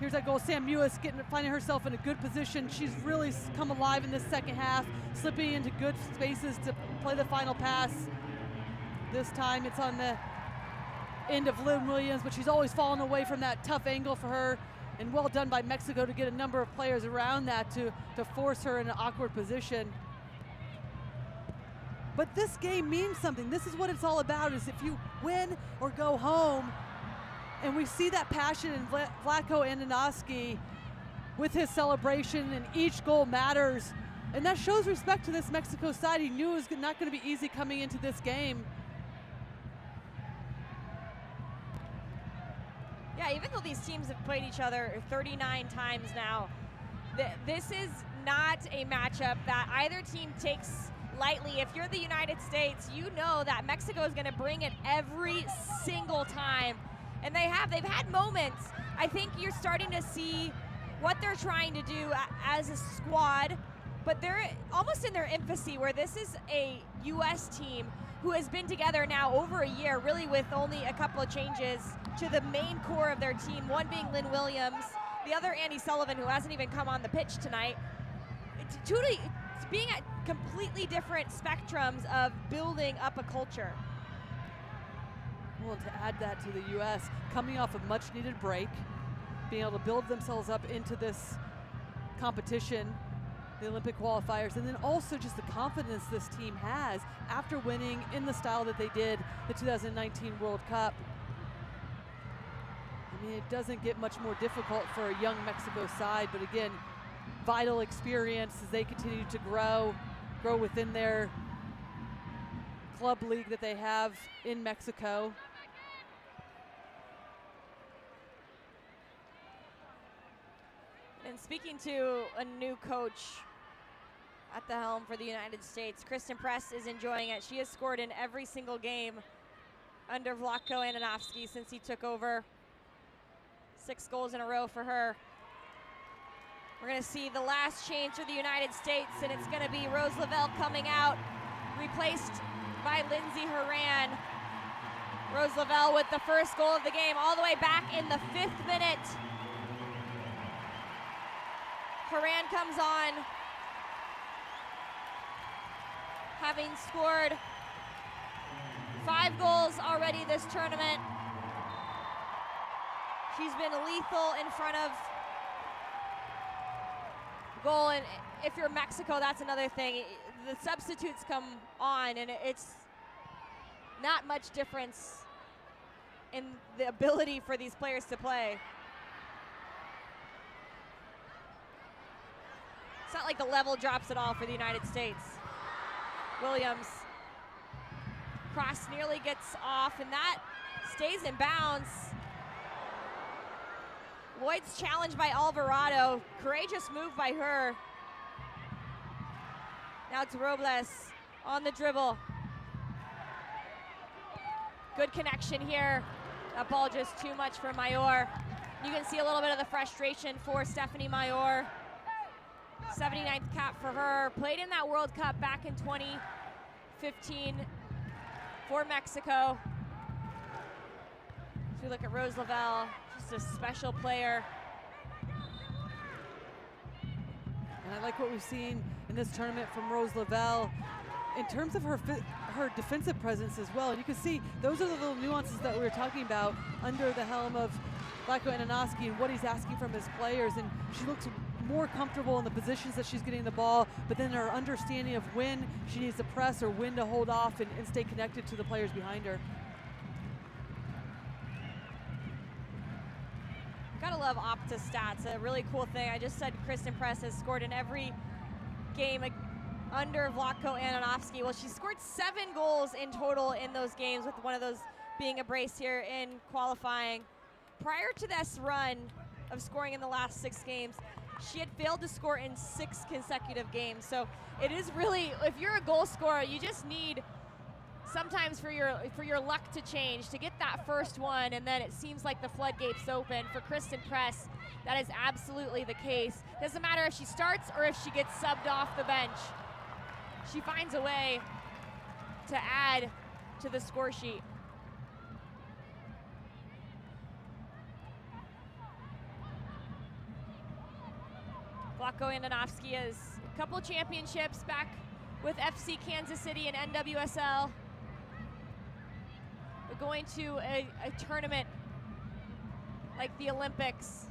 S2: here's that goal. Sam Mewis finding herself in a good position. She's really come alive in this second half, slipping into good spaces to play the final pass. This time it's on the end of Lynn Williams, but she's always fallen away from that tough angle for her. And well done by Mexico to get a number of players around that to force her in an awkward position. But this game means something. This is what it's all about, is if you win or go home. And we see that passion in Vlatko Ananoski with his celebration, and each goal matters. And that shows respect to this Mexico side. He knew it was not going to be easy coming into this game.
S1: Yeah, even though these teams have played each other 39 times now, this is not a matchup that either team takes lightly. If you're the United States, you know that Mexico is going to bring it every single time. And they've had moments. I think you're starting to see what they're trying to do as a squad, but they're almost in their infancy, where this is a U.S. team who has been together now over a year, really with only a couple of changes to the main core of their team, one being Lynn Williams, the other Andy Sullivan, who hasn't even come on the pitch tonight. It's being at completely different spectrums of building up a culture.
S2: Well, to add that to the U.S., coming off a much-needed break, being able to build themselves up into this competition, the Olympic qualifiers, and then also just the confidence this team has after winning in the style that they did the 2019 World Cup. I mean, it doesn't get much more difficult for a young Mexico side, but again, vital experience as they continue to grow within their club league that they have in Mexico.
S1: And speaking to a new coach at the helm for the United States, Kristen Press is enjoying it. She has scored in every single game under Vlatko Ananoski since he took over. 6 goals in a row for her. We're going to see the last change for the United States, and it's going to be Rose Lavelle coming out, replaced by Lindsay Horan. Rose Lavelle with the first goal of the game, all the way back in the 5th minute. Horan comes on, having scored 5 goals already this tournament. She's been lethal in front of goal, and if you're Mexico, that's another thing. The substitutes come on, and it's not much difference in the ability for these players to play. It's not like the level drops at all for the United States. Williams, cross nearly gets off, and that stays in bounds. Lloyd's challenged by Alvarado. Courageous move by her. Now it's Robles on the dribble. Good connection here. That ball just too much for Mayor. You can see a little bit of the frustration for Stephanie Mayor. 79th cap for her. Played in that World Cup back in 2015 for Mexico. So we look at Rose Lavelle, just a special player.
S2: And I like what we've seen in this tournament from Rose Lavelle in terms of her defensive presence as well. And you can see those are the little nuances that we were talking about under the helm of Vlatko Ananoski and what he's asking from his players. And she looks more comfortable in the positions that she's getting the ball, but then her understanding of when she needs to press or when to hold off and stay connected to the players behind her.
S1: Gotta love Opta stats, a really cool thing. I just said Kristen Press has scored in every game under Vlatko Ananoski. Well, she scored 7 goals in total in those games, with one of those being a brace here in qualifying. Prior to this run of scoring in the last 6 games, she had failed to score in 6 consecutive games. So it is really, if you're a goal scorer, you just need sometimes for your luck to change, to get that first one, and then it seems like the floodgates open. For Kristen Press, that is absolutely the case. Doesn't matter if she starts or if she gets subbed off the bench. She finds a way to add to the score sheet. Vlatko Andonovski has a couple championships back with FC Kansas City and NWSL. But going to a tournament like the Olympics,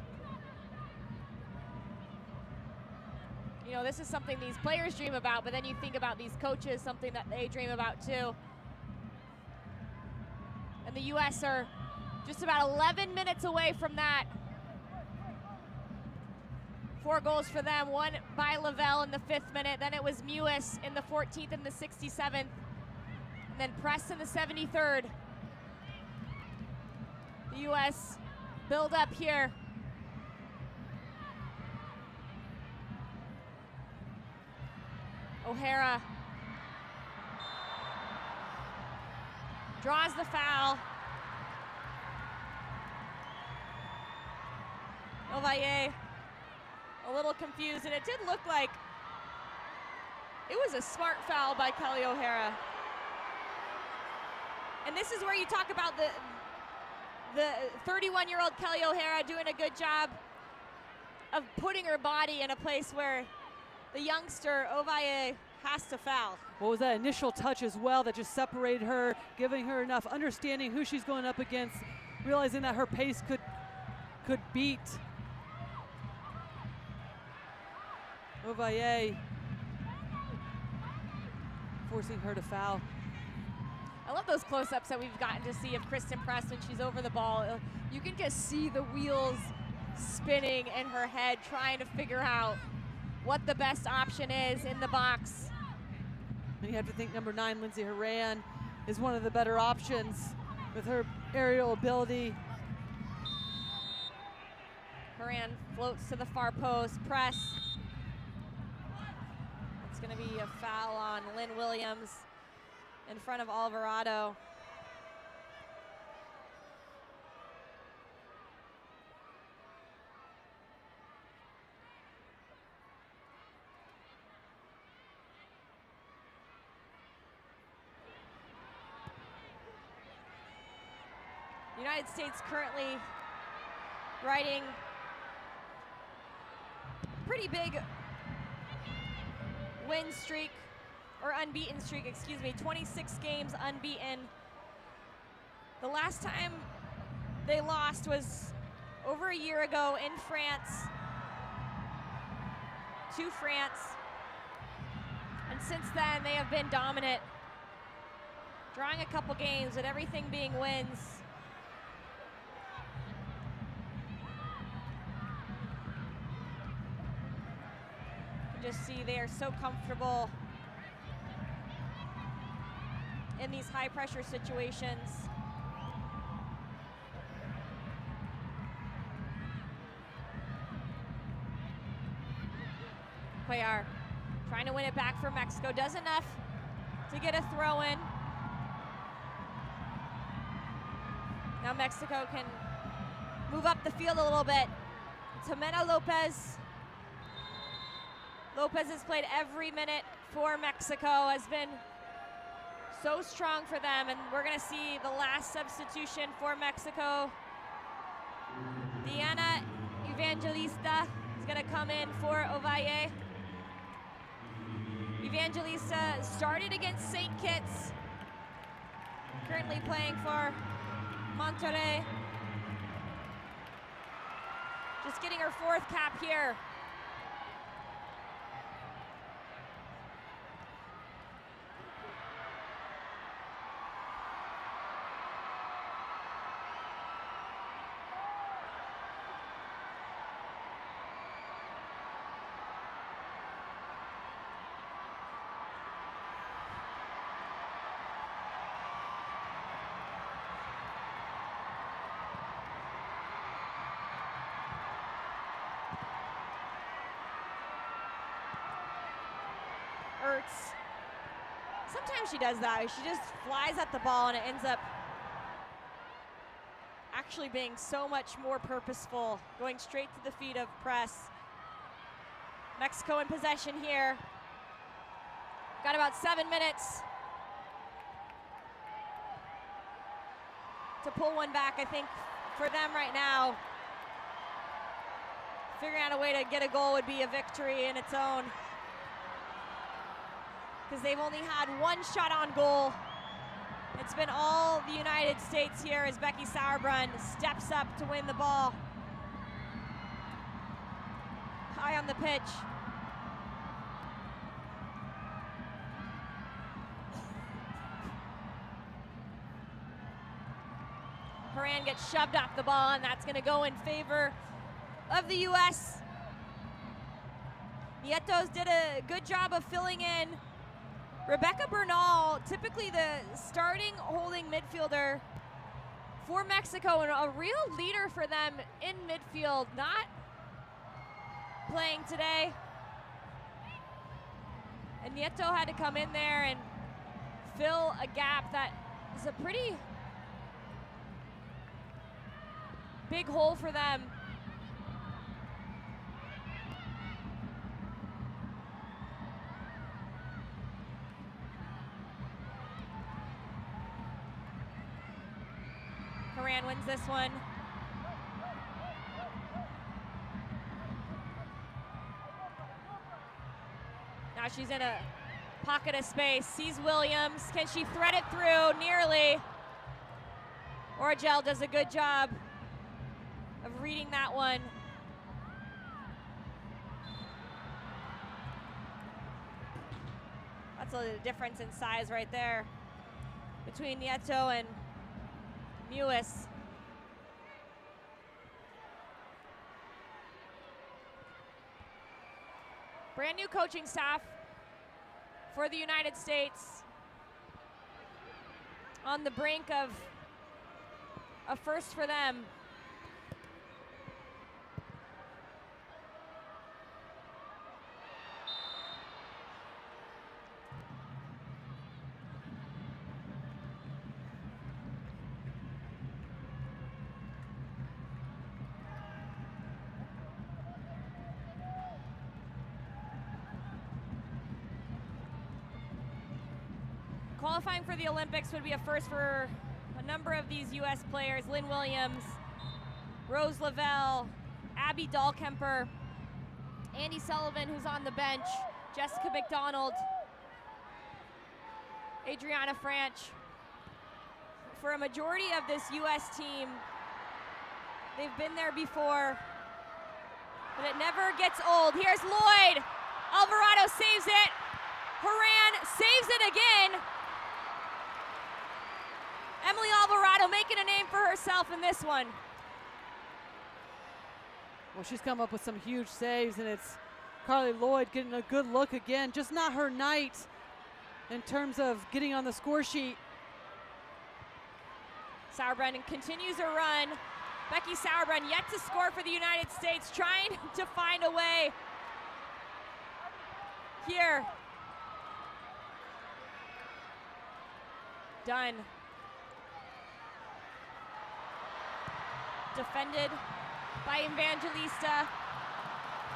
S1: you know, this is something these players dream about, but then you think about these coaches, something that they dream about too. And the US are just about 11 minutes away from that. 4 goals for them, one by Lavelle in the 5th minute, then it was Mewis in the 14th and the 67th, and then Press in the 73rd. The US build up here. O'Hara draws the foul. Ovalle a little confused, and it did look like it was a smart foul by Kelly O'Hara. And this is where you talk about the 31-year-old Kelly O'Hara doing a good job of putting her body in a place where the youngster Ovalle has to foul.
S2: What was that initial touch as well that just separated her, giving her enough understanding who she's going up against, realizing that her pace could beat Ovalle, forcing her to foul.
S1: I love those close-ups that we've gotten to see of Kristen Press when she's over the ball. You can just see the wheels spinning in her head, trying to figure out what the best option is in the box.
S2: And you have to think number 9, Lindsay Horan, is one of the better options with her aerial ability.
S1: Horan floats to the far post, Press. It's gonna be a foul on Lynn Williams in front of Alvarado. The United States currently riding pretty big win streak, or unbeaten streak, excuse me, 26 games unbeaten. The last time they lost was over a year ago in France, to France. And since then, they have been dominant, drawing a couple games, but everything being wins. Just see they are so comfortable in these high pressure situations. Cuellar trying to win it back for Mexico, does enough to get a throw in. Now Mexico can move up the field a little bit. Jimena Lopez. Lopez has played every minute for Mexico, has been so strong for them, and we're gonna see the last substitution for Mexico. Diana Evangelista is gonna come in for Ovalle. Evangelista started against St. Kitts, currently playing for Monterrey. Just getting her 4th cap here. Sometimes she does that. She just flies at the ball and it ends up actually being so much more purposeful, going straight to the feet of press. Mexico in possession here. Got about 7 minutes to pull one back, I think, for them right now. Figuring out a way to get a goal would be a victory in its own, because they've only had one shot on goal. It's been all the United States here as Becky Sauerbrunn steps up to win the ball. High on the pitch. Horan gets shoved off the ball, and that's going to go in favor of the U.S. Nietos did a good job of filling in. Rebecca Bernal, typically the starting holding midfielder for Mexico and a real leader for them in midfield, not playing today. And Nieto had to come in there and fill a gap that is a pretty big hole for them. Horan wins this one. Now she's in a pocket of space, sees Williams. Can she thread it through? Nearly. Orgel does a good job of reading that one. That's a difference in size right there between Nieto and Mewis. Brand new coaching staff for the United States, on the brink of a first for them. Qualifying for the Olympics would be a first for a number of these U.S. players. Lynn Williams, Rose Lavelle, Abby Dahlkemper, Andy Sullivan, who's on the bench, Jessica McDonald, Adriana Franch. For a majority of this U.S. team, they've been there before, but it never gets old. Here's Lloyd. Alvarado saves it. Horan saves it again. Emily Alvarado making a name for herself in this one.
S2: Well, she's come up with some huge saves, and it's Carly Lloyd getting a good look again. Just not her night in terms of getting on the score sheet.
S1: Sauerbrunn continues her run. Becky Sauerbrunn yet to score for the United States, trying to find a way here. Done. Defended by Evangelista.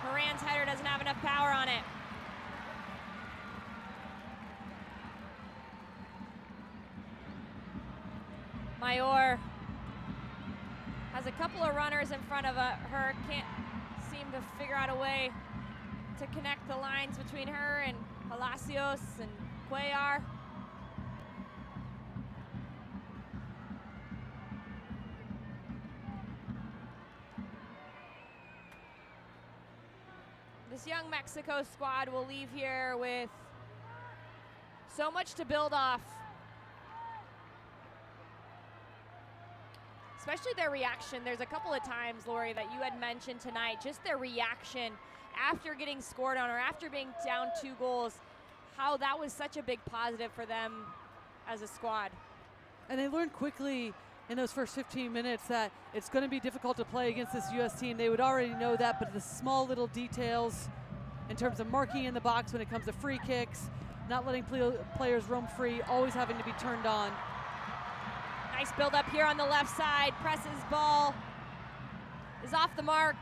S1: Horan's header doesn't have enough power on it. Mayor has a couple of runners in front of her. Can't seem to figure out a way to connect the lines between her and Palacios and Cuellar. This young Mexico squad will leave here with so much to build off. Especially their reaction. There's a couple of times, Lori, that you had mentioned tonight, just their reaction after getting scored on or after being down 2 goals, how that was such a big positive for them as a squad.
S2: And they learned quickly in those first 15 minutes that it's going to be difficult to play against this U.S. team. They would already know that, but the small little details in terms of marking in the box when it comes to free kicks, not letting players roam free, always having to be turned on.
S1: Nice build up here on the left side. Presses ball is off the mark.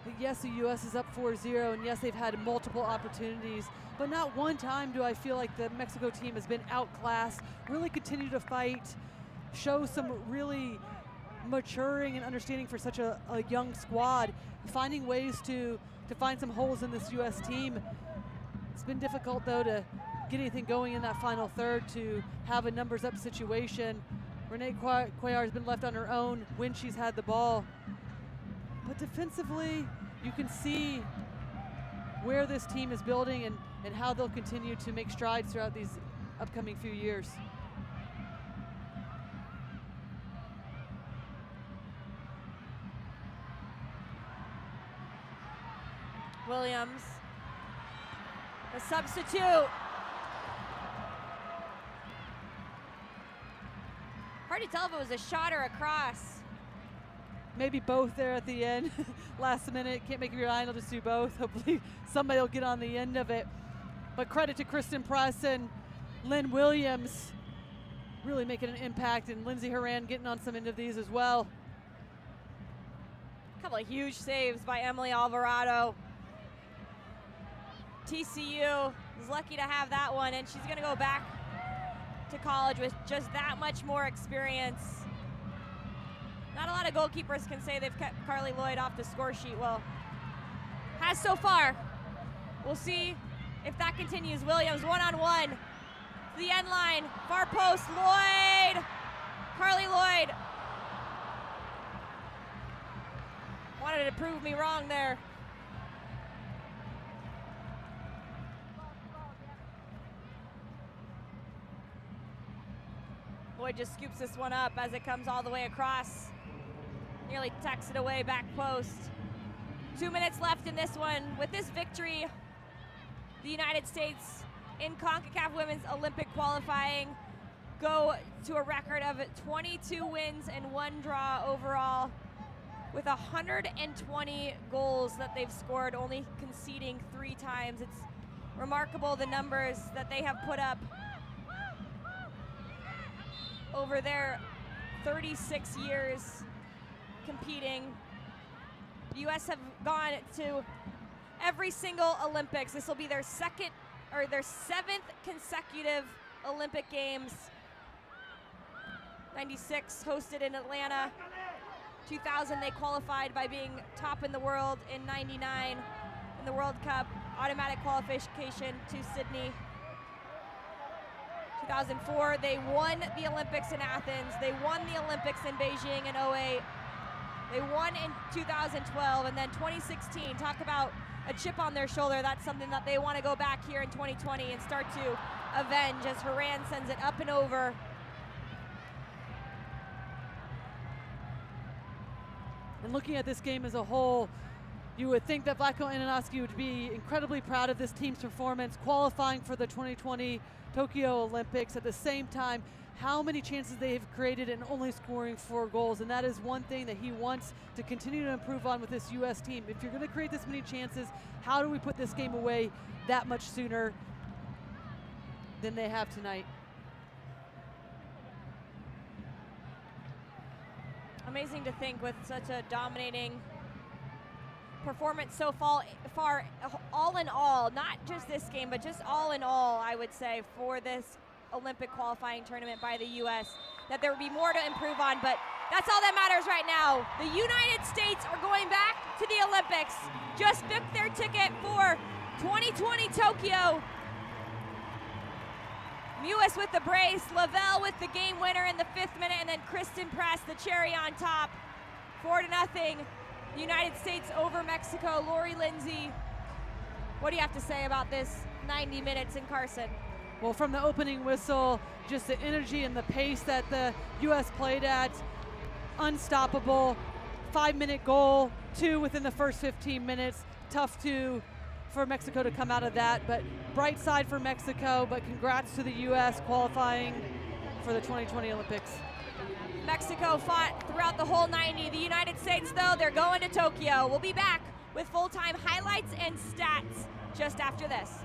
S2: But yes, the U.S. is up 4-0, and yes, they've had multiple opportunities, but not one time do I feel like the Mexico team has been outclassed, really continue to fight, show some really maturing and understanding for such a young squad, finding ways to find some holes in this U.S. team. It's been difficult, though, to get anything going in that final third, to have a numbers up situation. Renee Cuellar has been left on her own when she's had the ball. But defensively, you can see where this team is building and how they'll continue to make strides throughout these upcoming few years.
S1: Williams, a substitute. Hard to tell if it was a shot or a cross.
S2: Maybe both there at the end. Last minute, can't make up your mind, I'll just do both. Hopefully somebody will get on the end of it. But credit to Kristen Press and Lynn Williams really making an impact, and Lindsay Horan getting on some end of these as well.
S1: A couple of huge saves by Emily Alvarado. TCU is lucky to have that one, and she's gonna go back to college with just that much more experience. Not a lot of goalkeepers can say they've kept Carly Lloyd off the score sheet. Well, has so far. We'll see if that continues. Williams one-on-one to the end line, far post, Lloyd, Carly Lloyd. Wanted to prove me wrong there. Lloyd just scoops this one up as it comes all the way across. Nearly tucks it away, back post. 2 minutes left in this one. With this victory, the United States in Concacaf Women's Olympic qualifying go to a record of 22 wins and 1 draw overall, with 120 goals that they've scored, only conceding 3 times. It's remarkable the numbers that they have put up over their 36 years competing. The U.S. have gone to every single Olympics. This will be their 7th consecutive Olympic Games. 96 hosted in Atlanta. 2000 they qualified by being top in the world. In 99 in the World Cup, automatic qualification to Sydney. 2004 they won the Olympics in Athens. They won the Olympics in Beijing in 2008. They won in 2012, and then 2016, talk about a chip on their shoulder. That's something that they want to go back here in 2020 and start to avenge as Horan sends it up and over.
S2: And looking at this game as a whole, you would think that Vlatko Antonovsky would be incredibly proud of this team's performance, qualifying for the 2020 Tokyo Olympics. At the same time, how many chances they have created and only scoring 4 goals. And that is one thing that he wants to continue to improve on with this U.S. team. If you're going to create this many chances, how do we put this game away that much sooner than they have tonight?
S1: Amazing to think, with such a dominating performance so far, all in all, not just this game, but just all in all, I would say, for this Olympic qualifying tournament by the U.S., that there would be more to improve on, but that's all that matters right now. The United States are going back to the Olympics. Just booked their ticket for 2020 Tokyo. Mewis with the brace, Lavelle with the game winner in the 5th minute, and then Kristen Press, the cherry on top. 4-0, the United States over Mexico. Lori Lindsay, what do you have to say about this 90 minutes in Carson?
S2: Well, from the opening whistle, just the energy and the pace that the U.S. played at, unstoppable. 5-minute goal, 2 within the first 15 minutes. Tough for Mexico to come out of that, but bright side for Mexico, but congrats to the U.S. qualifying for the 2020 Olympics.
S1: Mexico fought throughout the whole 90. The United States, though, they're going to Tokyo. We'll be back with full-time highlights and stats just after this.